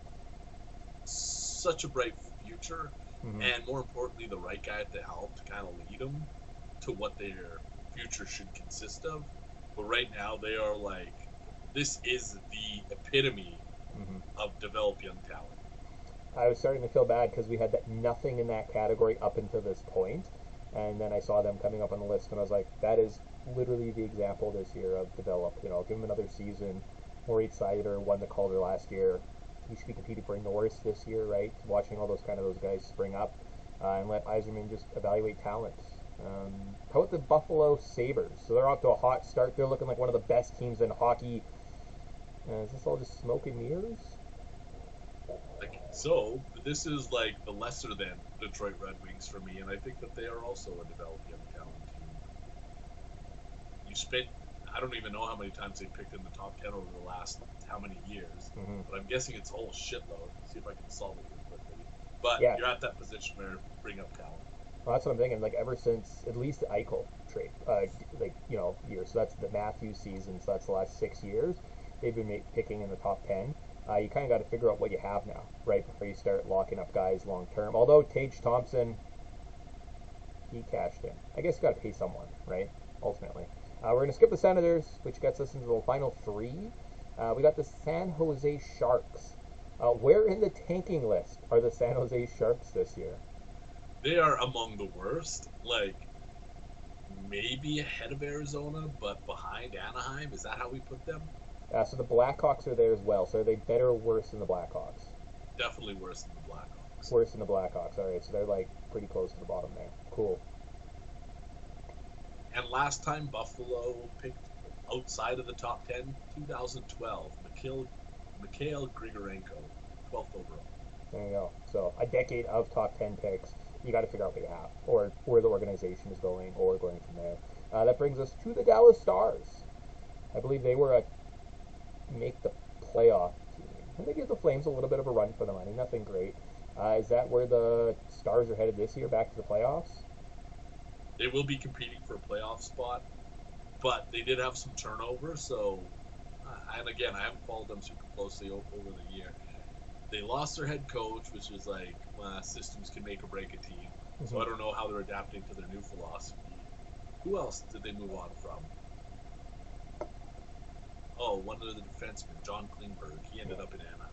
such a bright future, and more importantly, the right guy at the helm to kind of lead them to what their future should consist of. But right now, they are like, this is the epitome of develop young talent. I was starting to feel bad because we had nothing in that category up until this point, and then I saw them coming up on the list, and I was like, that is literally the example this year of develop. You know, give him another season. Maurice Sider won the Calder last year. He should be competing for Norris this year, right? Watching all those guys spring up, and let Yzerman just evaluate talent. How about the Buffalo Sabres? So they're off to a hot start. They're looking like one of the best teams in hockey. Is this all just smoke and mirrors? So, this is like the lesser than Detroit Red Wings for me, and I think that they are also a developed young talent team. You spent, I don't even know how many times they picked in the top 10 over the last how many years, but I'm guessing it's a whole shitload. See if I can solve it here quickly. But yeah, you're at that position where bring up talent. Well, that's what I'm thinking. Like ever since at least the Eichel trade, years. So that's the Matthews season. So that's the last 6 years. They've been picking in the top 10. You kind of got to figure out what you have now, right, before you start locking up guys long term. Although Tage Thompson, he cashed in. I guess you got to pay someone, right? Ultimately, we're going to skip the Senators, which gets us into the final 3. We got the San Jose Sharks. Where in the tanking list are the San Jose Sharks this year? They are among the worst. Like maybe ahead of Arizona, but behind Anaheim. Is that how we put them? So the Blackhawks are there as well. So are they better or worse than the Blackhawks? Definitely worse than the Blackhawks. Worse than the Blackhawks. All right, so they're like pretty close to the bottom there. Cool. And last time Buffalo picked outside of the top 10, 2012, Mikhail Grigorenko, 12th overall. There you go. So a decade of top 10 picks. You got to figure out what you have, or where the organization is going, or going from there. That brings us to the Dallas Stars. I believe they were a make the playoff team. And they give the Flames a little bit of a run for the money. Nothing great. Is that where the Stars are headed this year, back to the playoffs? They will be competing for a playoff spot, but they did have some turnover, so, and again, I haven't followed them super closely over the year. They lost their head coach, which is like, systems can make or break a team. So I don't know how they're adapting to their new philosophy. Who else did they move on from? Oh, one of the defensemen, John Klingberg. He ended up in Anaheim.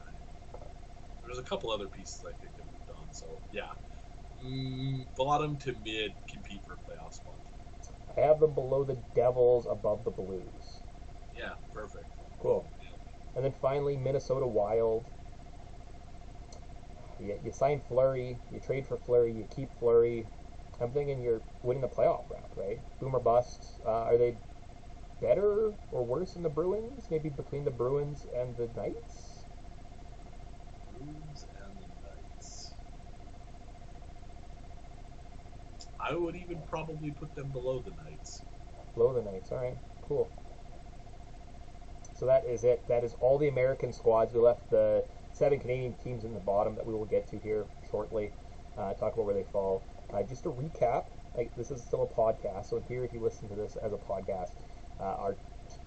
There's a couple other pieces I think that moved on. So, yeah. Bottom to mid compete for a playoff spot. I have them below the Devils, above the Blues. Yeah, perfect. Cool. And then finally, Minnesota Wild. You sign Fleury, you trade for Fleury, you keep Fleury. I'm thinking you're winning the playoff round, right? Boom or bust. Are they better or worse than the Bruins? Maybe between the Bruins and the Knights? Bruins and the Knights. I would even probably put them below the Knights. Below the Knights, alright, cool. So that is it. That is all the American squads. We left the 7 Canadian teams in the bottom that we will get to here shortly. Talk about where they fall. Just to recap, this is still a podcast, so here if you listen to this as a podcast, our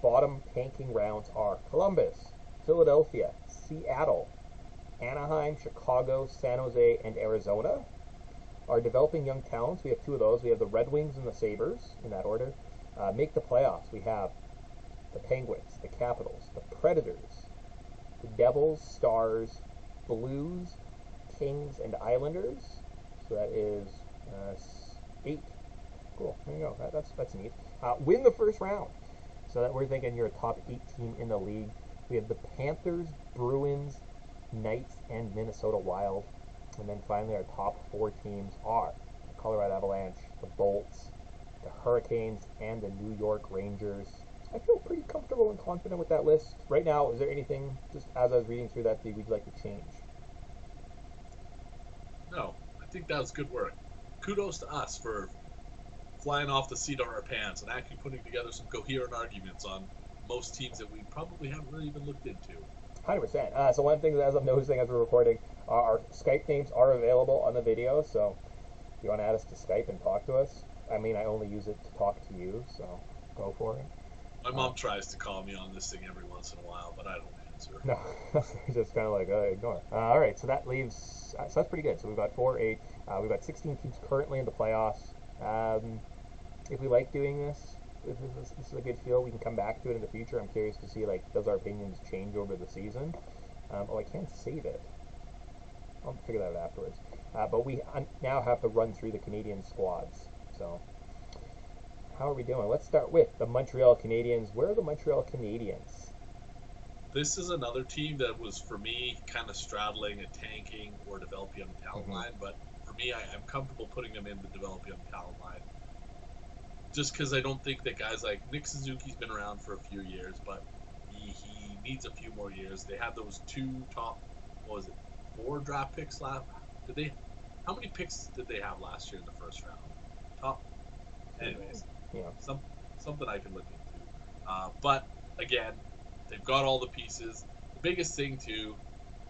bottom tanking rounds are Columbus, Philadelphia, Seattle, Anaheim, Chicago, San Jose, and Arizona. Our developing young talents, we have two of those. We have the Red Wings and the Sabres, in that order. Make the playoffs. We have the Penguins, the Capitals, the Predators, the Devils, Stars, Blues, Kings, and Islanders. So that is 8. Cool. There you go. That's neat. Win the first round. So that we're thinking you're a top 8 team in the league. We have the Panthers, Bruins, Knights, and Minnesota Wild. And then finally our top 4 teams are the Colorado Avalanche, the Bolts, the Hurricanes, and the New York Rangers. I feel pretty comfortable and confident with that list. Right now, is there anything, just as I was reading through that, that you'd like to change? No, I think that was good work. Kudos to us for flying off the seat of our pants and actually putting together some coherent arguments on most teams that we probably haven't really even looked into. 100%. So one thing that as I'm noticing as we're recording, our Skype names are available on the video, so if you want to add us to Skype and talk to us, I mean, I only use it to talk to you, so go for it. My mom tries to call me on this thing every once in a while, but I don't answer. No, just kind of like, ignore. All right, so that leaves, so that's pretty good. So we've got 4, 8, we've got 16 teams currently in the playoffs. If we like doing this, if this is a good feel, we can come back to it in the future. I'm curious to see, like, does our opinions change over the season? I can't save it. I'll figure that out afterwards. But we now have to run through the Canadian squads. So, how are we doing? Let's start with the Montreal Canadiens. Where are the Montreal Canadiens? This is another team that was, for me, kind of straddling a tanking or develop young talent line. But for me, I'm comfortable putting them in the develop young talent line. Just because I don't think that guys like Nick Suzuki's been around for a few years, but he needs a few more years. They had those 2 top, 4 draft picks last. How many picks did they have last year in the first round? Top. Anyways, Yeah. Something I can look into. But again, they've got all the pieces. The biggest thing too,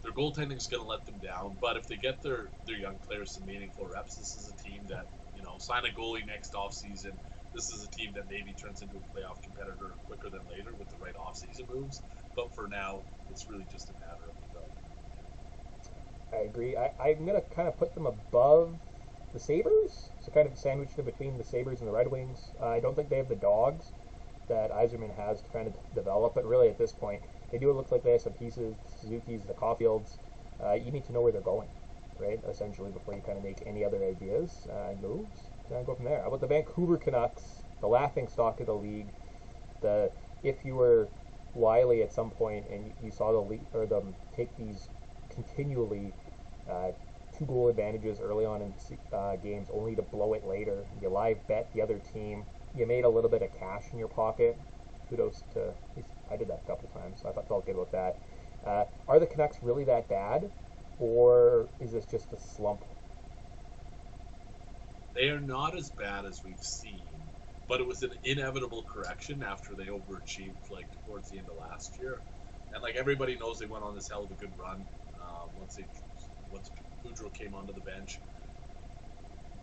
their goaltending is going to let them down. But if they get their young players some meaningful reps, this is a team that, sign a goalie next offseason. This is a team that maybe turns into a playoff competitor quicker than later with the right offseason moves. But for now, it's really just a matter of development. I agree. I'm going to kind of put them above the Sabres. So kind of sandwiched in between the Sabres and the Red Wings. I don't think they have the dogs that Yzerman has to kind of develop. But really at this point, they do look like they have some pieces, the Suzuki's, the Caulfields. You need to know where they're going, right, essentially, before you kind of make any other ideas and moves. Go from there. How about the Vancouver Canucks, the laughing stock of the league? If you were Wiley at some point and you saw the league or them take these continually 2-goal advantages early on in games, only to blow it later, you live bet the other team. You made a little bit of cash in your pocket. Kudos to, at least I did that a couple times, so I felt good about that. Are the Canucks really that bad, or is this just a slump? They are not as bad as we've seen, but it was an inevitable correction after they overachieved towards the end of last year. And everybody knows, they went on this hell of a good run once Boudreau came onto the bench.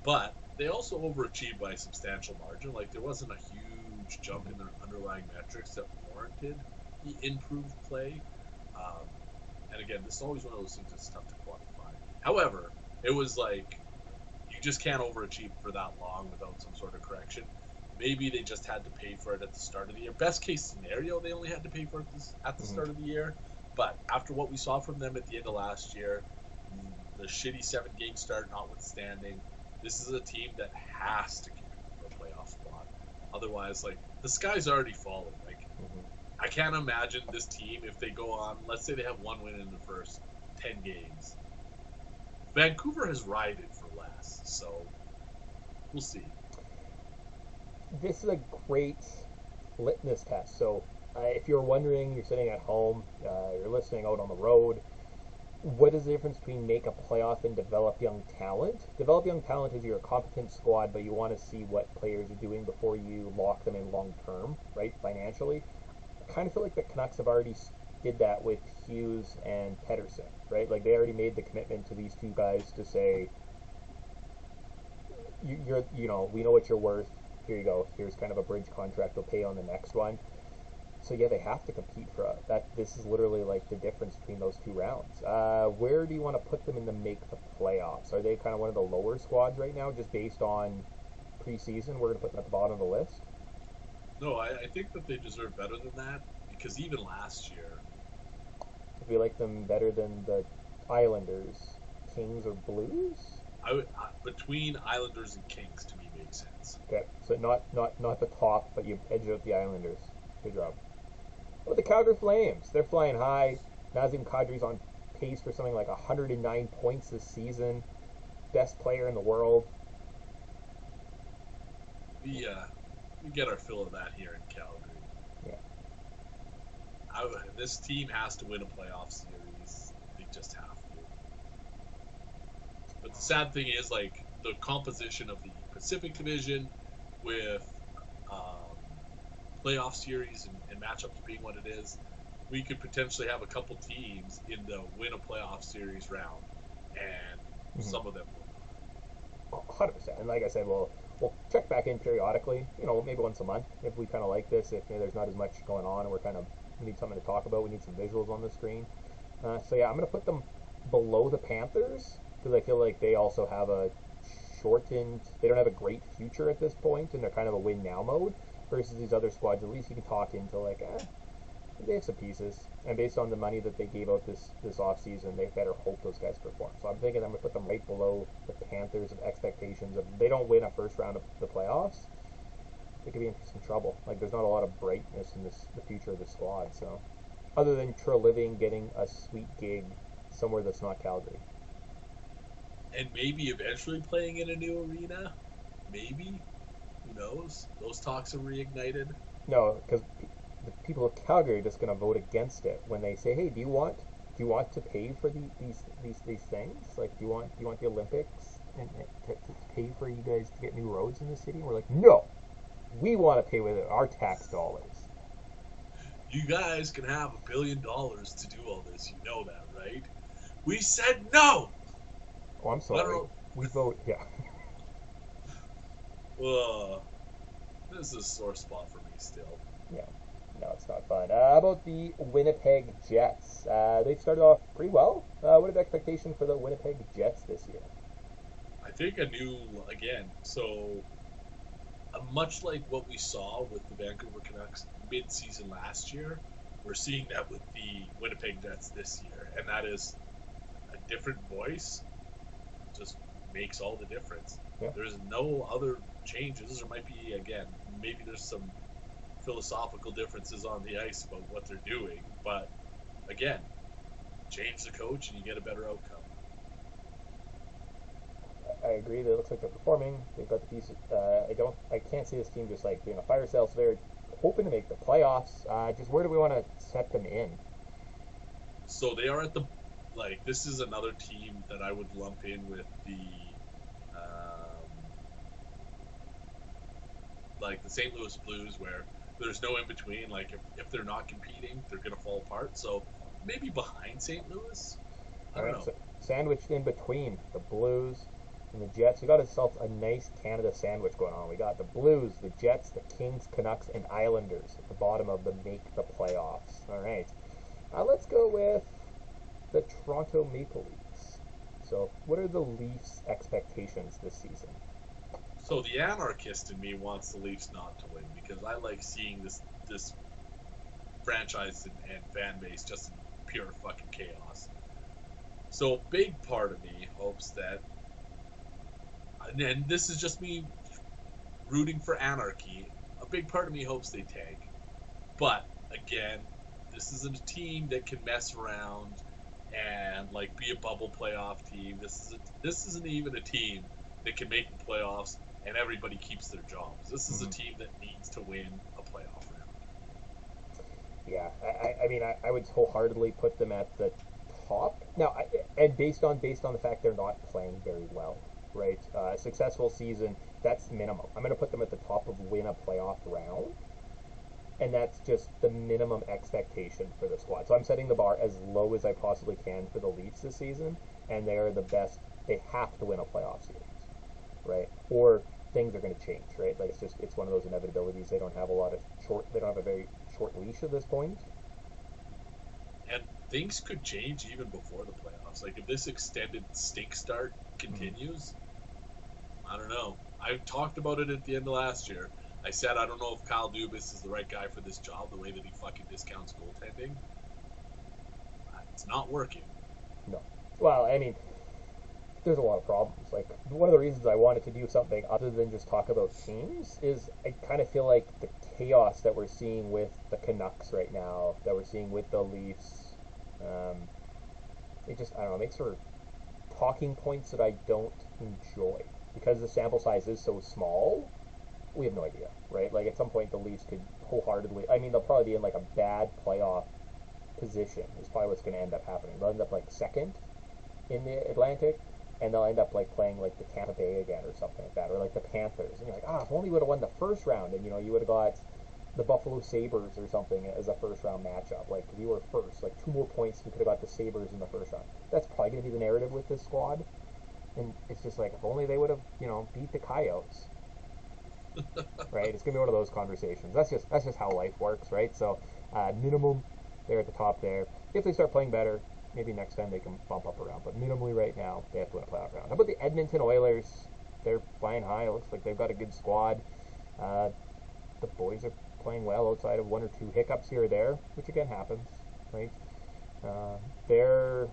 But they also overachieved by a substantial margin. There wasn't a huge jump in their underlying metrics that warranted the improved play. And again, this is always one of those things that's tough to quantify. However, it was you just can't overachieve for that long without some sort of correction. Maybe they just had to pay for it at the start of the year. Best case scenario, they only had to pay for it at the start of the year. But after what we saw from them at the end of last year, the shitty 7-game start notwithstanding, this is a team that has to compete for a playoff spot. Otherwise, the sky's already falling. I can't imagine this team, if they go on, let's say they have 1 win in the first 10 games. Vancouver has rided for less, so we'll see. This is a great litmus test. So if you're wondering, you're sitting at home, you're listening out on the road, what is the difference between make a playoff and develop young talent? Develop young talent is your competent squad, but you want to see what players are doing before you lock them in long term, right, financially. I kind of feel like the Canucks have already did that with Hughes and Pettersson, right? They already made the commitment to these 2 guys to say, we know what you're worth. Here you go. Here's kind of a bridge contract. They'll pay on the next one. So yeah, they have to compete for that. This is literally like the difference between those two rounds. Where do you want to put them in to make the playoffs? Are they kind of one of the lower squads right now, just based on preseason? We're going to put them at the bottom of the list. No, I think that they deserve better than that because even last year, If we like them better than the Islanders, Kings, or Blues. between Islanders and Kings to me makes sense. Okay, so not the top, but you edge out the Islanders. Good job. What about the Calgary Flames? They're flying high. Nazem Kadri's on pace for something like 109 points this season. Best player in the world. We get our fill of that here in Calgary. Yeah. This team has to win a playoff series. They just have to. But the sad thing is, like, the composition of the Pacific Division with playoff series and matchups being what it is, we could potentially have a couple teams in the win a playoff series round, and some of them will not. 100%. And like I said, we'll check back in periodically. Maybe once a month if we kind of like this. If there's not as much going on and we need something to talk about, we need some visuals on the screen. So yeah, I'm gonna put them below the Panthers because I feel like they also have a shortened. They don't have a great future at this point, and they're kind of a win now mode. Versus these other squads, at least you can talk into like, they have some pieces, and based on the money that they gave out this off season, they better hope those guys perform. So I'm thinking I'm gonna put them right below the Panthers of expectations. If they don't win a first round of the playoffs, they could be in some trouble. Like there's not a lot of brightness in the future of the squad. So other than Treliving getting a sweet gig somewhere that's not Calgary, and maybe eventually playing in a new arena, maybe. Who knows? Those talks are reignited. no, because the people of Calgary are just going to vote against it when they say, "Hey, do you want to pay for these things? Like, do you want the Olympics and to pay for you guys to get new roads in the city?" And we're like, "No, we want to pay with our tax dollars." You guys can have $1 billion to do all this. You know that, right? We said no. Oh, I'm sorry. We vote, yeah. This is a sore spot for me still. Yeah. No, it's not fun. How about the Winnipeg Jets? They started off pretty well. What are the expectations for the Winnipeg Jets this year? I think much like what we saw with the Vancouver Canucks mid-season last year, we're seeing that with the Winnipeg Jets this year, and that is a different voice just makes all the difference. Yeah. There's no other changes. There might be, again, maybe there's some philosophical differences on the ice about what they're doing, but again, change the coach and you get a better outcome. I agree that it looks like they're performing. They've got the pieces. I can't see this team just like doing a fire sale. So they're hoping to make the playoffs. Just where do we want to set them in? So they are this is another team that I would lump in with the the St. Louis Blues, where there's no in between. Like if they're not competing, they're gonna fall apart. So maybe behind St. Louis. I don't know. So sandwiched in between the Blues and the Jets. We got ourselves a nice Canada sandwich going on. We got the Blues, the Jets, the Kings, Canucks, and Islanders at the bottom of the make the playoffs. All right. Let's go with the Toronto Maple Leafs. So, what are the Leafs' expectations this season? So the anarchist in me wants the Leafs not to win because I like seeing this franchise and fan base just in pure fucking chaos. So a big part of me hopes that, and this is just me rooting for anarchy, a big part of me hopes they tank. But again, this isn't a team that can mess around and be a bubble playoff team. This isn't even a team that can make the playoffs and everybody keeps their jobs. This is a team that needs to win a playoff round. Yeah, I mean, I would wholeheartedly put them at the top. Now, and based on the fact they're not playing very well, right? A successful season, that's minimum. I'm going to put them at the top of win a playoff round, and that's just the minimum expectation for the squad. So I'm setting the bar as low as I possibly can for the Leafs this season, and they're the best. They have to win a playoff series, right? Or things are going to change, right? Like it's one of those inevitabilities. They don't have a very short leash at this point. And things could change even before the playoffs. Like, if this extended stink start continues, I don't know. I talked about it at the end of last year. I said I don't know if Kyle Dubas is the right guy for this job, the way that he fucking discounts goaltending. It's not working. No. Well, I mean, there's a lot of problems. Like, one of the reasons I wanted to do something other than just talk about teams is I kind of feel like the chaos that we're seeing with the Canucks right now, that we're seeing with the Leafs, it just, I don't know, makes for talking points that I don't enjoy. Because the sample size is so small, we have no idea, right? Like, at some point, the Leafs could wholeheartedly, I mean, they'll probably be in, like, a bad playoff position is probably what's going to end up happening. They'll end up, like, second in the Atlantic, and they'll end up like playing like the Tampa Bay again or something like that, or like the Panthers. And you're like, if only we would have won the first round, and you would have got the Buffalo Sabres or something as a first round matchup. Like, we were first, like 2 more points, we could have got the Sabres in the first round. That's probably going to be the narrative with this squad. And it's just like, if only they would have, beat the Coyotes. Right? It's going to be one of those conversations. That's just how life works, right? So, minimum, they're at the top there. If they start playing better, maybe next time they can bump up around. But minimally right now, they have to win a playoff round. How about the Edmonton Oilers? They're flying high. It looks like they've got a good squad. The boys are playing well outside of 1 or 2 hiccups here or there, which again happens, right? They're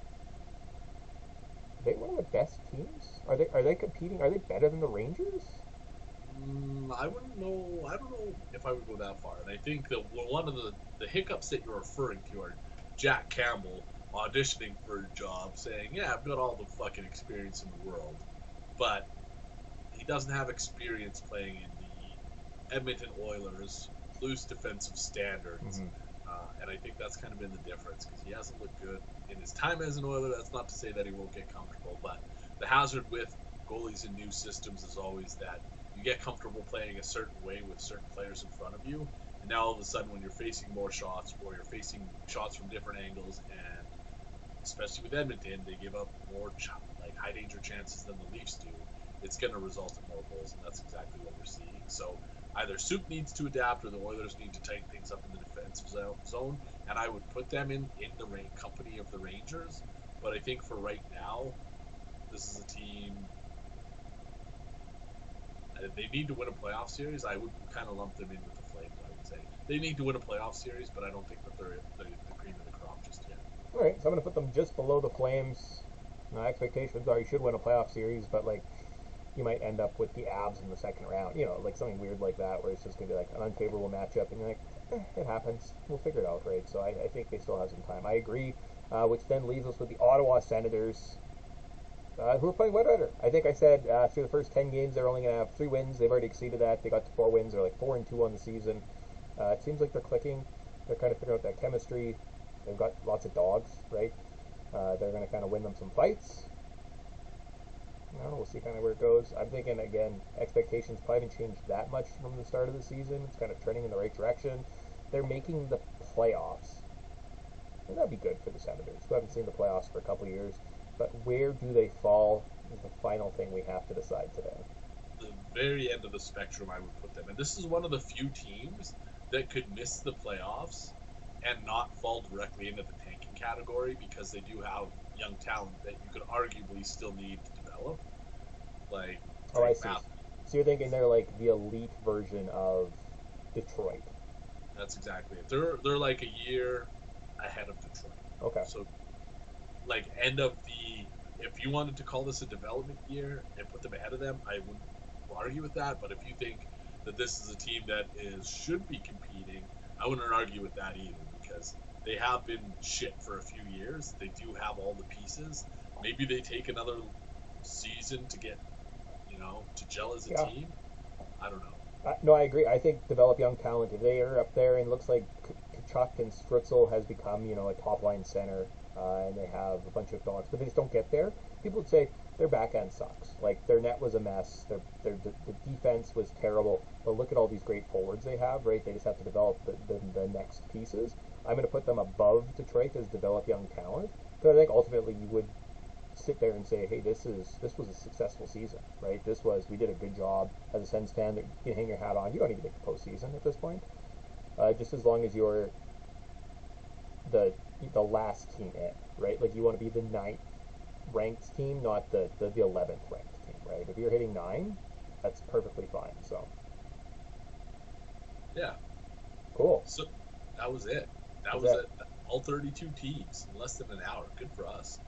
one of the best teams? Are they competing? Are they better than the Rangers? I wouldn't know. I don't know if I would go that far. And I think that one of the hiccups that you're referring to are Jack Campbell auditioning for a job, saying, "Yeah, I've got all the fucking experience in the world," but he doesn't have experience playing in the Edmonton Oilers' loose defensive standards. And I think that's kind of been the difference, because he hasn't looked good in his time as an Oiler. That's not to say that he won't get comfortable, but the hazard with goalies in new systems is always that you get comfortable playing a certain way with certain players in front of you, and now all of a sudden when you're facing more shots, or you're facing shots from different angles, and especially with Edmonton, they give up more high danger chances than the Leafs do, it's going to result in more goals, and that's exactly what we're seeing. So either Soup needs to adapt, or the Oilers need to tighten things up in the defensive zone, and I would put them in the company of the Rangers. But I think for right now, this is a team, they need to win a playoff series. I would kind of lump them in with the Flames, I would say. They need to win a playoff series, but I don't think that they're the cream of the crop just yet. All right, so I'm going to put them just below the Flames. My expectations are you should win a playoff series, but like, you might end up with the Avs in the second round, like something weird like that, where it's just going to be like an unfavorable matchup, and you're like, it happens. We'll figure it out, right? So I think they still have some time. I agree, which then leaves us with the Ottawa Senators, who are playing way better. I think I said through the first 10 games, they're only going to have 3 wins. They've already exceeded that. They got to 4 wins. They're like 4-2 on the season. It seems like they're clicking. They're kind of figuring out that chemistry. They've got lots of dogs, right? They're going to kind of win them some fights. I don't know, we'll see kind of where it goes. I'm thinking, again, expectations probably haven't changed that much from the start of the season. It's kind of trending in the right direction. They're making the playoffs. And that'd be good for the Senators, who haven't seen the playoffs for a couple of years. But where do they fall is the final thing we have to decide today. The very end of the spectrum, I would put them. And this is one of the few teams that could miss the playoffs and not fall directly into the tanking category, because they do have young talent that you could arguably still need to develop. Like, I see. So you're thinking they're like the elite version of Detroit. That's exactly it. They're like a year ahead of Detroit. Okay. So, like, if you wanted to call this a development year and put them ahead of them, I wouldn't argue with that. But if you think that this is a team that should be competing, I wouldn't argue with that either, because they have been shit for a few years. They do have all the pieces. Maybe they take another season to get, to gel as a team. I don't know. No, I agree. I think develop young talent. If they are up there, and it looks like Kachuk and Stritzel has become, a top-line center, and they have a bunch of dogs, but they just don't get there, people would say their back end sucks. Like, their net was a mess. The defense was terrible. But look at all these great forwards they have, right? They just have to develop the next pieces. I'm going to put them above Detroit as develop young talent, because I think ultimately you would sit there and say, hey, this was a successful season, right? We did a good job as a Sens fan that you can hang your hat on. You don't need to make the postseason at this point. just as long as you're the last team in, right? Like you want to be the 9th ranked team, not the 11th ranked team, right? If you're hitting 9, that's perfectly fine. So Yeah. cool. So that was it. That Is was that it. All 32 teams in less than an hour. Good for us.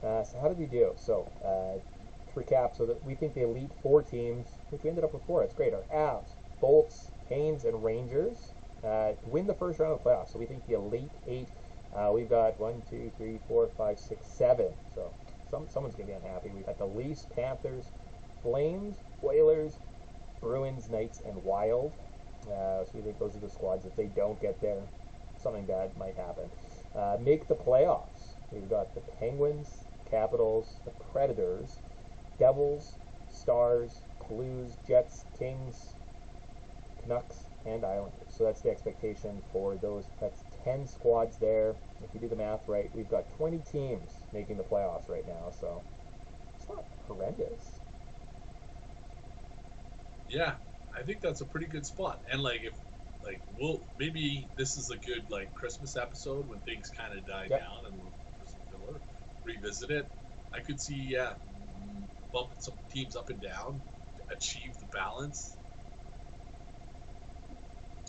so how did we do? So to recap, so that we think the elite 4 teams, which we ended up with 4, that's great, are Avs, Bolts, Canes, and Rangers, win the first round of the playoffs. So we think the elite 8, we've got 1, 2, 3, 4, 5, 6, 7. So someone's going to be unhappy. We've got the Leafs, Panthers, Flames, Oilers, Bruins, Knights, and Wild. So we think those are the squads. If they don't get there, something bad might happen. Make the playoffs. We've got the Penguins, Capitals, the Predators, Devils, Stars, Blues, Jets, Kings, Canucks, and Islanders. So that's the expectation for those. That's 10 squads there. If you do the math right, we've got 20 teams making the playoffs right now. So it's not horrendous. Yeah, I think that's a pretty good spot. And like if like we'll maybe this is a good like Christmas episode when things kind of die Yep. down and we'll for some filler revisit it. I could see bumping some teams up and down to achieve the balance.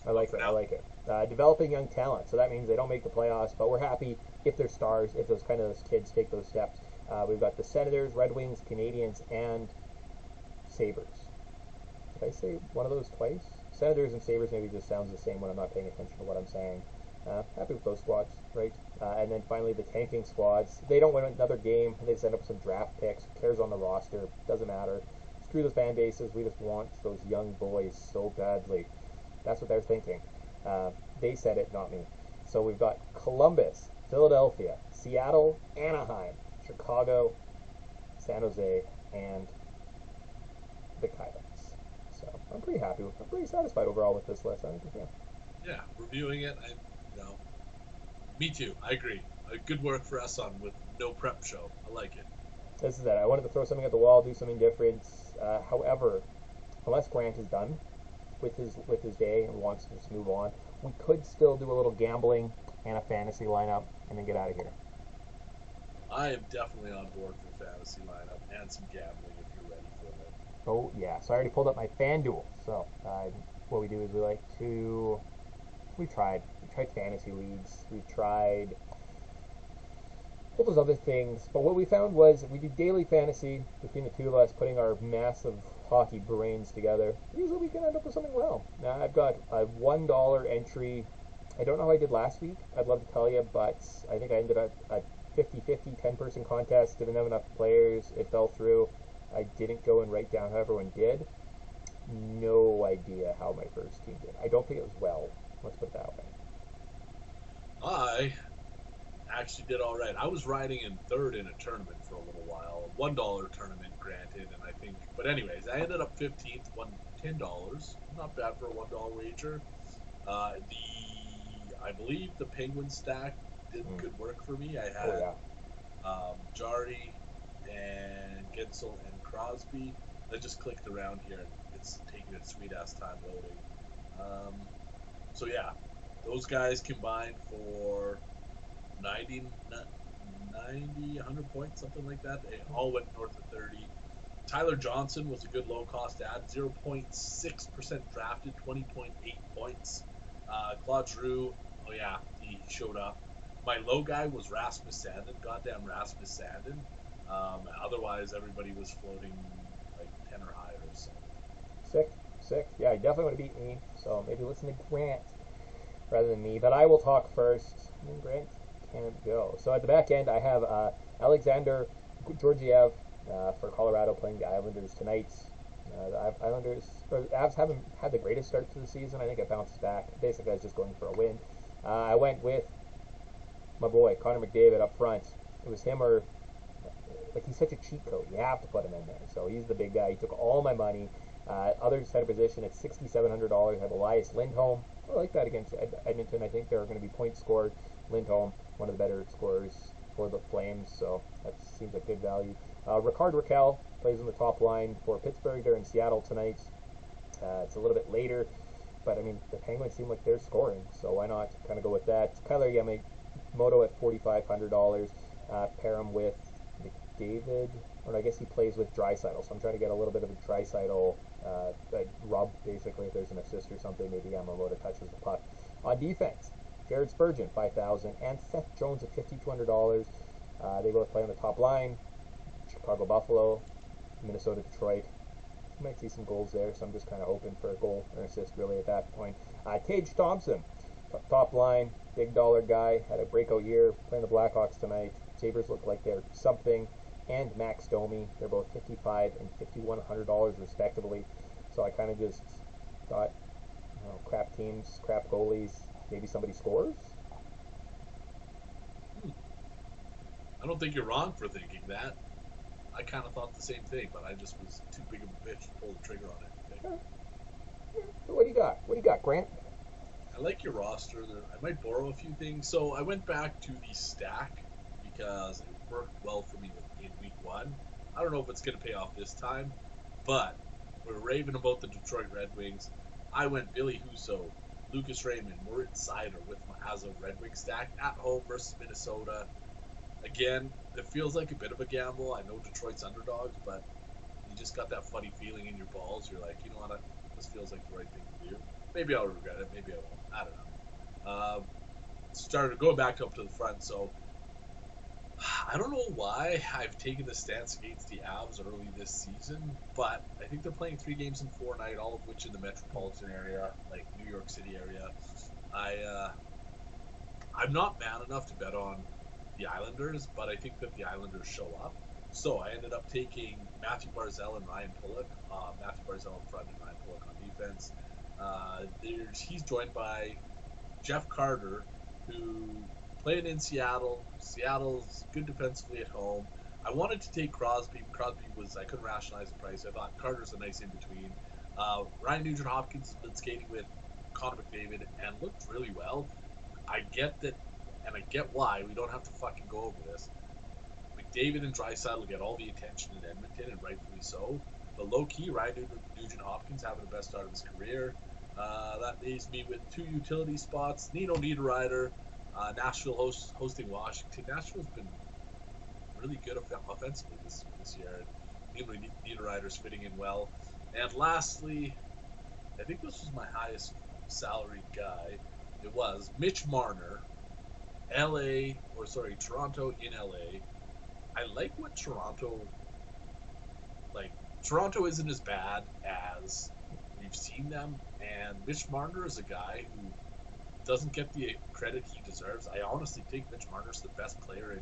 I like it. I like it. Developing young talent. So that means they don't make the playoffs, but we're happy if they're stars, if those kids take those steps. We've got the Senators, Red Wings, Canadians, and Sabres. Did I say one of those twice? Senators and Sabres maybe just sounds the same when I'm not paying attention to what I'm saying. Happy with those squads, right? And then finally the tanking squads. They don't win another game. They just end up with some draft picks. Who cares on the roster? Doesn't matter. Screw those fan bases. We just want those young boys so badly. That's what they're thinking. They said it, not me. So we've got Columbus, Philadelphia, Seattle, Anaheim, Chicago, San Jose, and the Coyotes. So I'm pretty happy with. I'm pretty satisfied overall with this list. I think, yeah. Yeah, reviewing it, me too. I agree. Good work for us on with no prep show. I like it. This is it. I wanted to throw something at the wall, do something different. However, unless Grant is done with his day and wants to just move on, we could still do a little gambling and a fantasy lineup and then get out of here. I am definitely on board for fantasy lineup and some gambling if you're ready for it. Oh yeah, so I already pulled up my FanDuel. So what we do is we tried fantasy leagues, we tried all those other things, but what we found was if we do daily fantasy between the two of us, putting our massive hockey brains together, usually we can end up with something well. Now I've got a $1 entry. I don't know how I did last week. I'd love to tell you, but I think I ended up at 50-50, 10-person contest. Didn't have enough players. It fell through. I didn't go and write down how everyone did. No idea how my first team did. I don't think it was well. Let's put it that way. I actually did all right. I was riding in third in a tournament for a little while, $1 tournament granted, and I think. But anyways, I ended up 15th, won $10. Not bad for a $1 wager. I believe the Penguin stack did good work for me. I had Jardy and Gensel and Crosby. I just clicked around here and it's taking its sweet ass time loading. So yeah, those guys combined for 90, 100 points, something like that. They all went north of 30. Tyler Johnson was a good low-cost ad, 0.6% drafted, 20.8 points. Claude Giroux, oh yeah, he showed up. My low guy was Rasmus Sandin, goddamn Rasmus Sandin. Otherwise, everybody was floating like 10 or higher. So. Sick. Yeah, you definitely want to beat me, so maybe listen to Grant rather than me. But I will talk first. Grant can't go. So at the back end, I have Alexander Georgiev for Colorado playing the Islanders tonight. The Avs haven't had the greatest start to the season. I think it bounces back. Basically, I was just going for a win. I went with my boy Connor McDavid up front. It was him or he's such a cheat code. You have to put him in there. So he's the big guy. He took all my money. Other center position at $6,700. I have Elias Lindholm. I like that against Edmonton. I think there are going to be points scored. Lindholm, one of the better scorers for the Flames, so that seems like good value. Ricard Raquel plays on the top line for Pittsburgh. They're in Seattle tonight. It's a little bit later. but I mean, the Penguins seem like they're scoring, so why not kind of go with that? Kyler Yamamoto at $4,500. Pair him with McDavid, or I guess he plays with Draisaitl, so I'm trying to get a little bit of a Draisaitl rub, basically. If there's an assist or something, maybe Yamamoto touches the puck. On defense, Jared Spurgeon, $5,000, and Seth Jones at $5,200. They both play on the top line. Chicago Buffalo, Minnesota Detroit. You might see some goals there, so I'm just kind of hoping for a goal or assist really at that point. Tage Thompson, top line, big dollar guy, had a breakout year, playing the Blackhawks tonight. Sabres look like they're something. And Max Domi, they're both $5,500 and $5,100 respectively. So I kind of just thought, crap teams, crap goalies, maybe somebody scores. I don't think you're wrong for thinking that. I kind of thought the same thing, but I just was too big of a bitch to pull the trigger on anything. So what do you got? What do you got, Grant? I like your roster. I might borrow a few things. So I went back to the stack because it worked well for me in week 1. I don't know if it's going to pay off this time, but we're raving about the Detroit Red Wings. I went Billy Husso, Lucas Raymond, Moritz Seider with my as a Red Wing stack at home versus Minnesota. Again, it feels like a bit of a gamble. I know Detroit's underdogs, but you just got that funny feeling in your balls. You're like, you know what, this feels like the right thing to do. Maybe I'll regret it. Maybe I won't. I don't know. Started going back up to the front, so I don't know why I've taken the stance against the Avs early this season, but I think they're playing 3 games in 4 night, all of which in the metropolitan area, like New York City area. I'm not man enough to bet on the Islanders, but I think that the Islanders show up. So I ended up taking Matthew Barzal and Ryan Pulock. Matthew Barzal in front and Ryan Pulock on defense. He's joined by Jeff Carter, who played in Seattle. Seattle's good defensively at home. I wanted to take Crosby. I couldn't rationalize the price. I thought Carter's a nice in-between. Ryan Nugent-Hopkins has been skating with Connor McDavid and looked really well. I get that, and I get why. We don't have to fucking go over this. McDavid and Draisaitl get all the attention in Edmonton, and rightfully so. But low-key, Ryan Nugent-Hopkins having the best start of his career. That leaves me with 2 utility spots. Nino Niederreiter, Nashville hosting Washington. Nashville's been really good offensively this year. Nino Niederreiter's fitting in well. And lastly, I think this was my highest salaried guy. It was Mitch Marner, Toronto in LA. I like what Toronto isn't as bad as we've seen them, and Mitch Marner is a guy who doesn't get the credit he deserves. I honestly think Mitch Marner's the best player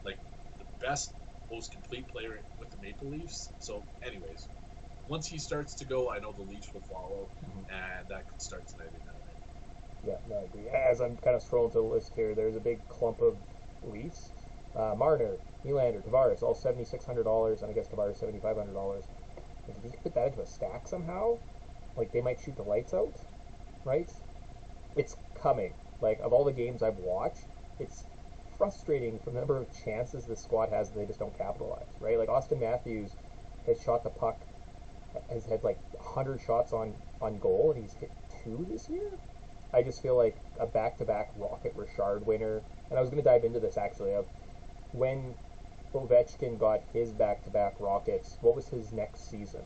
the best, most complete player with the Maple Leafs. So anyways, once he starts to go, I know the Leafs will follow, and that could start tonight in LA. Yeah, no, I agree. As I'm kind of scrolling to the list here, there's a big clump of Leafs. Marner, Nylander, Tavares, all $7,600, and I guess Tavares $7,500. Like, if you could put that into a stack somehow, like, they might shoot the lights out, right? It's coming. Like, of all the games I've watched, it's frustrating from the number of chances this squad has that they just don't capitalize, right? Like, Austin Matthews has shot the puck, has had like 100 shots on goal, and he's hit 2 this year. I just feel like a back-to-back Rocket Richard winner, and I was going to dive into this actually, of when Ovechkin got his back-to-back Rockets, what was his next season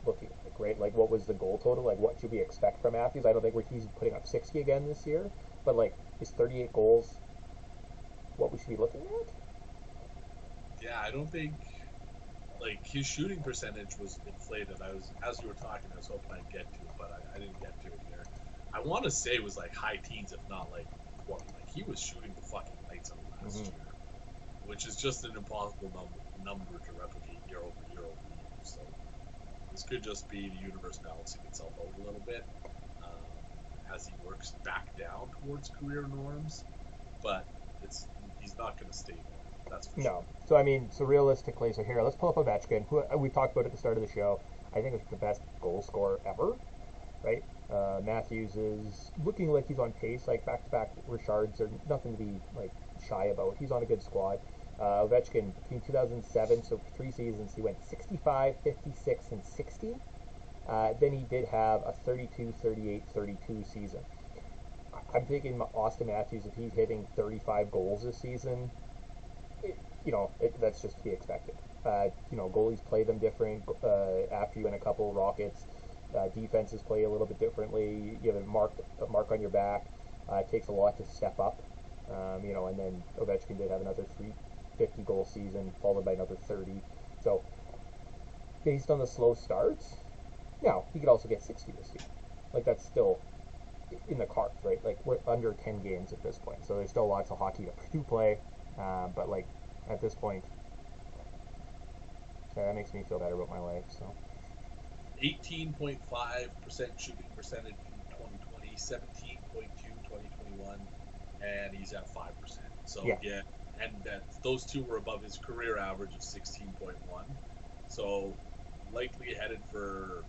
looking like, right? Like, what was the goal total? Like, what should we expect from Matthews? I don't think he's putting up 60 again this year, but like, his 38 goals, what we should be looking at? Yeah, I don't think, like, his shooting percentage was inflated. As you were talking, I was hoping I'd get to it, but I didn't get to it here. I want to say it was like high teens, if not like 20. Like, he was shooting the fucking lights out last year, which is just an impossible number to replicate year over year over year. So this could just be the universe balancing itself out a little bit as he works back down towards career norms. But he's not going to stay there. That's for sure. No. So, I mean, realistically, here, let's pull up Ovechkin, who we talked about at the start of the show. I think it's the best goal scorer ever, right? Matthews is looking like he's on pace, like back-to-back Richards are nothing to be like shy about. He's on a good squad. Ovechkin, between 2007, so for 3 seasons, he went 65, 56, and 60. Then he did have a 32, 38, 32 season. I'm thinking Austin Matthews, if he's hitting 35 goals this season, that's just to be expected. Goalies play them different after you win a couple of Rockets. Defenses play a little bit differently. You have a mark on your back. It takes a lot to step up. And then Ovechkin did have another 350 goal season, followed by another 30. So, based on the slow starts, now he could also get 60 this year. Like, that's still in the cards, right? Like, we're under 10 games at this point, so there's still lots of hockey to play. But like at this point, that makes me feel better about my life. So 18.5% shooting percentage in 2020, 17.2 2021, and he's at 5%. So yeah, and those two were above his career average of 16.1. So likely headed for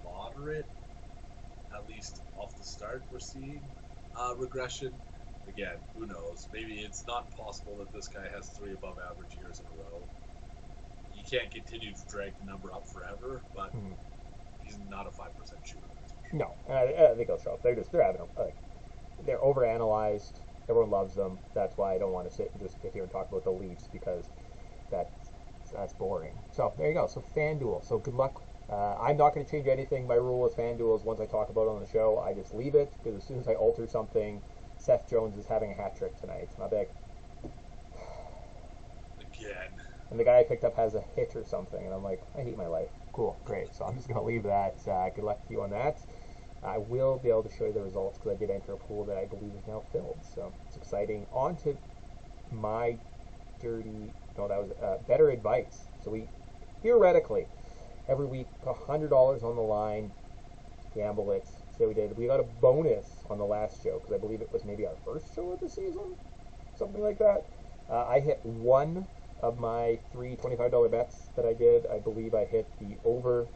moderate, at least off the start. We're seeing regression. Again, who knows? Maybe it's not possible that this guy has 3 above average years in a row. You can't continue to drag the number up forever, but he's not a 5% shooter. No, and I think he'll show up. They're overanalyzed. Everyone loves them. That's why I don't want to sit here and talk about the Leafs, because that's boring. So there you go. So FanDuel. So good luck. I'm not going to change anything. My rule with FanDuel is once I talk about it on the show, I just leave it, because as soon as I alter something, Seth Jones is having a hat trick tonight. And I'll be like, again. And the guy I picked up has a hit or something, and I'm like, I hate my life. Cool, great. So I'm just going to leave that. Good luck to you on that. I will be able to show you the results, because I did enter a pool that I believe is now filled. So it's exciting. On to my Bettor Advice. So we, theoretically, every week, $100 on the line, gamble it. So we got a bonus on the last show, because I believe it was maybe our first show of the season, something like that. I hit one of my 3 $25 bets that I did. I believe I hit the over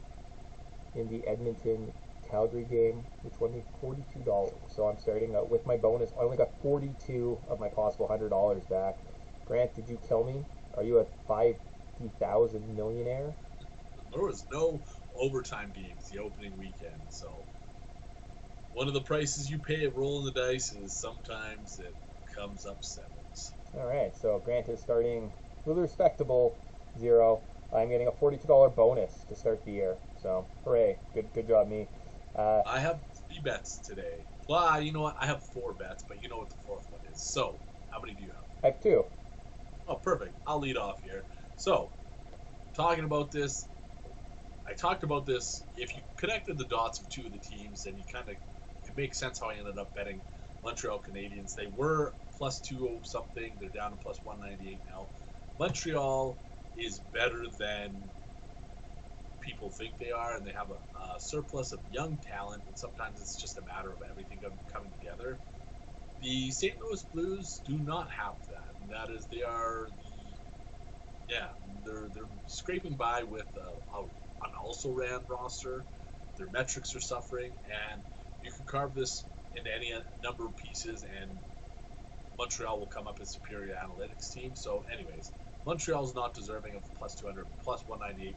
in the Edmonton-Calgary game, which won me $42. So I'm starting out with my bonus. I only got 42 of my possible $100 back. Grant, did you kill me? Are you a 50,000 millionaire? There was no overtime games the opening weekend, so one of the prices you pay at rolling the dice is sometimes it comes up 7s. All right, so Grant is starting with a respectable 0. I'm getting a $42 bonus to start the year. So hooray! Good job, me. I have 3 bets today. Well, you know what? I have 4 bets, but you know what the 4th one is. So how many do you have? I have 2. Oh, perfect. I'll lead off here. So talking about this. I talked about this. If you connected the dots of 2 of the teams, then it makes sense how I ended up betting Montreal Canadiens. They were plus 2 something. They're down to plus 198 now. Montreal is better than people think they are, and they have a surplus of young talent, and sometimes it's just a matter of everything coming together. The St. Louis Blues do not have that, and that is they're scraping by with an also-ran roster. Their metrics are suffering, and you can carve this into any number of pieces, and Montreal will come up as superior analytics team. So anyways, Montreal's not deserving of plus 200, plus 198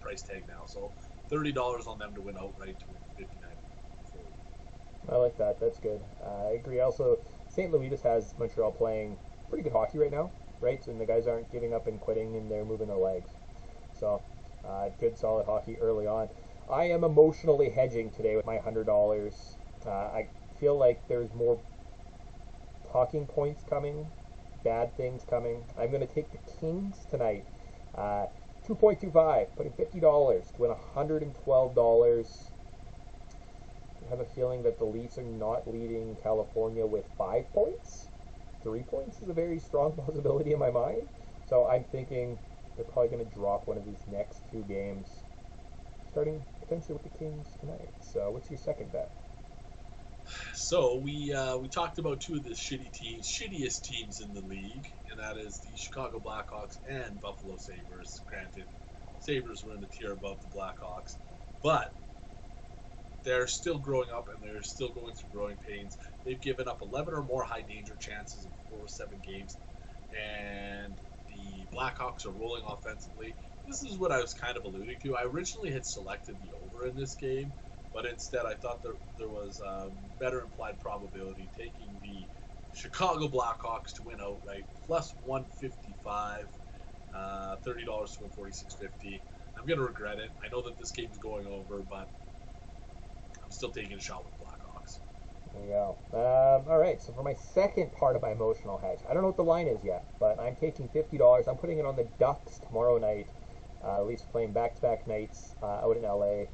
price tag now. So $30 on them to win outright to win 59.40. I like that. That's good. I agree. Also, St. Louis just has Montreal playing pretty good hockey right now, right? And the guys aren't giving up and quitting, and they're moving their legs. So good, solid hockey early on. I am emotionally hedging today with my $100. I feel like there's more talking points coming, bad things coming. I'm going to take the Kings tonight. 2.25, putting $50 to win $112. I have a feeling that the Leafs are not leading California with 5 points. 3 points is a very strong possibility in my mind. So I'm thinking they're probably going to drop one of these next 2 games, starting potentially with the Kings tonight. So what's your second bet? So we talked about 2 of the shittiest teams in the league, and that is the Chicago Blackhawks and Buffalo Sabres. Granted, Sabres were in the tier above the Blackhawks, but they're still growing up, and they're still going through growing pains. They've given up 11 or more high danger chances in 4 or 7 games, and the Blackhawks are rolling offensively. This is what I was kind of alluding to. I originally had selected the over in this game, but instead I thought there was better implied probability taking the Chicago Blackhawks to win outright, plus 155, $30 to win 46.50. I'm going to regret it. I know that this game's going over, but I'm still taking a shot with Blackhawks. There you go. All right, so for my second part of my emotional hedge, I don't know what the line is yet, but I'm taking $50. I'm putting it on the Ducks tomorrow night. Leafs playing back-to-back nights out in LA.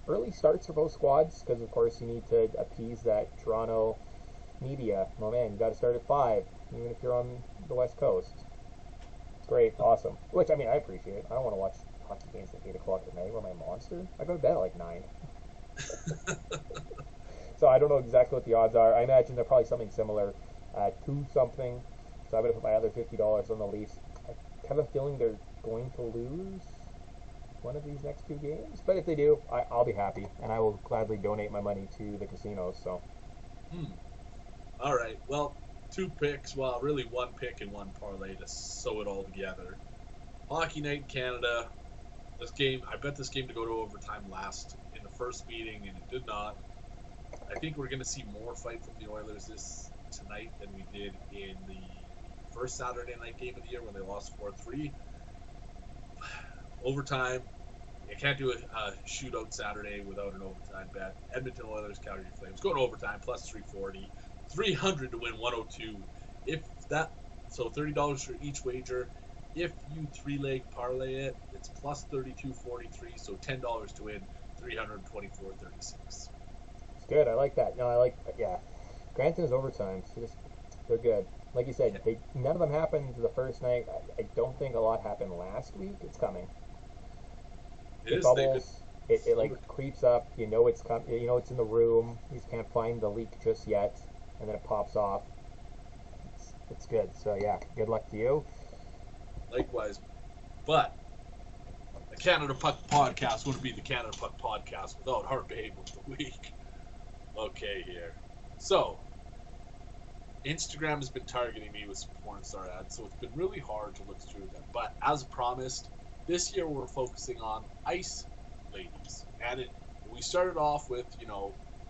Early starts for both squads because, of course, you need to appease that Toronto media. Oh, man, you got to start at 5, even if you're on the West Coast. Great, awesome. Which, I mean, I appreciate. I don't want to watch hockey games at 8 o'clock at night. Where my monster? I go to bed at like 9. So I don't know exactly what the odds are. I imagine they're probably something similar to something. So I'm going to put my other $50 on the Leafs. I have a feeling they're going to lose one of these next 2 games. But if they do, I'll be happy. And I will gladly donate my money to the casinos. So. All right. Well, 2 picks. Well, really 1 pick and 1 parlay to sew it all together. Hockey night in Canada. This game, I bet this game to go to overtime last in the first meeting, and it did not. I think we're going to see more fight from the Oilers tonight than we did in the first Saturday night game of the year when they lost 4-3. Overtime, you can't do a shootout Saturday without an overtime bet. Edmonton Oilers, Calgary Flames, going to overtime, plus 340. 300 to win 102. So $30 for each wager. If you 3-leg parlay it, it's plus 32.43, so $10 to win 324.36. It's good. I like that. No, I like, yeah. Granted, is overtime. They're good. Like you said, none of them happened the first night. I don't think a lot happened last week. It's coming. It bubbles. It like creeps up. You know it's you know it's in the room. You just can't find the leak just yet, and then it pops off. It's good. So yeah, good luck to you. Likewise, but the Canada Puck podcast wouldn't be the Canada Puck podcast without our babe of the week. Okay, here. So, Instagram has been targeting me with some porn star ads, so it's been really hard to look through them. But as promised, this year we're focusing on ice ladies. And we started off with,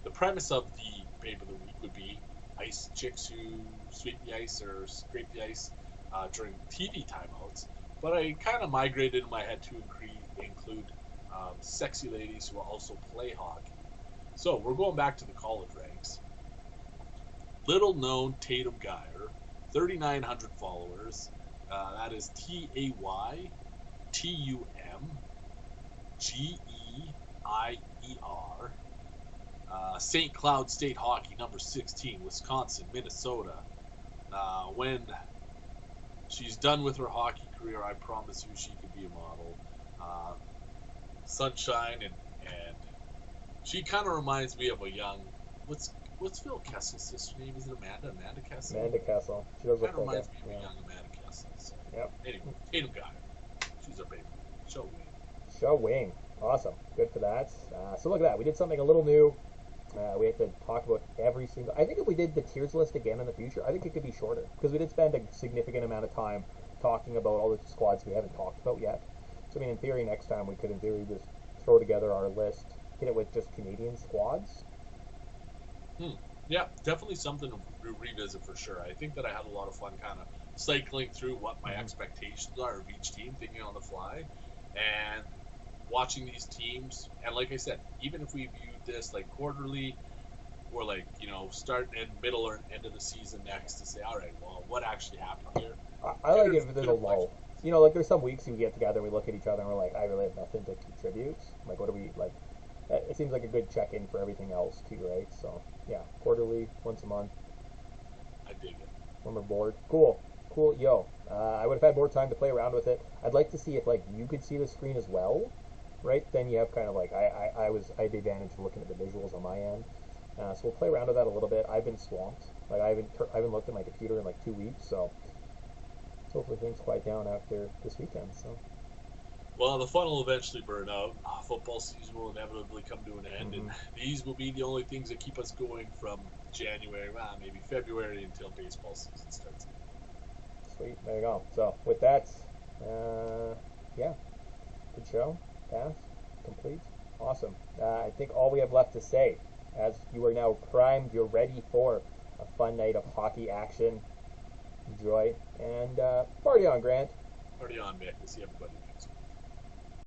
the premise of the babe of the week would be ice chicks who sweep the ice or scrape the ice during TV timeouts, but I kind of migrated in my head to include sexy ladies who also play hockey. So we're going back to the college ranks. Little known Tatum Geyer, 3,900 followers. That is TAYMGEIER. St. Cloud State Hockey, number 16, Wisconsin, Minnesota. When she's done with her hockey career, I promise you she could be a model. Sunshine, and she kind of reminds me of a young, what's Phil Kessel's sister name? Is it Amanda? Amanda Kessel? Amanda Kessel. She does look kind of like reminds me of a young Amanda Kessel. So. Yep. Anyway, Tatum got her. She's our baby. Show wing. Show wing. Awesome. Good for that. So look at that. We did something a little new. We have to talk about every single... I think if we did the tiers list again in the future, I think it could be shorter. Because we did spend a significant amount of time talking about all the squads we haven't talked about yet. So, I mean, in theory, next time we could, in theory, just throw together our list, hit it with just Canadian squads. Yeah, definitely something to revisit for sure. I think that I had a lot of fun kind of cycling through what my expectations are of each team, thinking on the fly, and watching these teams. And like I said, even if we viewed this like quarterly or like, start and middle or end of the season next to say, all right, well, what actually happened here? I like it if there's a lull. Like there's some weeks we get together and we look at each other and we're like, I really have nothing to contribute. Like, what do we, like, it seems like a good check-in for everything else too, right? So, yeah, quarterly, once a month. I dig it. When we're bored. Cool. Yo, I would have had more time to play around with it. I'd like to see if, like, you could see the screen as well, right? Then you have kind of, like, I had the advantage of looking at the visuals on my end. So we'll play around with that a little bit. I've been swamped. Like, I haven't looked at my computer in, like, 2 weeks, so hopefully things quiet down after this weekend, so... Well, the fun will eventually burn out. Football season will inevitably come to an end, and these will be the only things that keep us going from January, maybe February, until baseball season starts. Sweet, there you go. So, with that, Yeah, good show. Pass, complete, awesome. I think all we have left to say, as you are now primed, you're ready for a fun night of hockey action. Enjoy, and party on, Grant. Party on, Mick. We'll see everybody.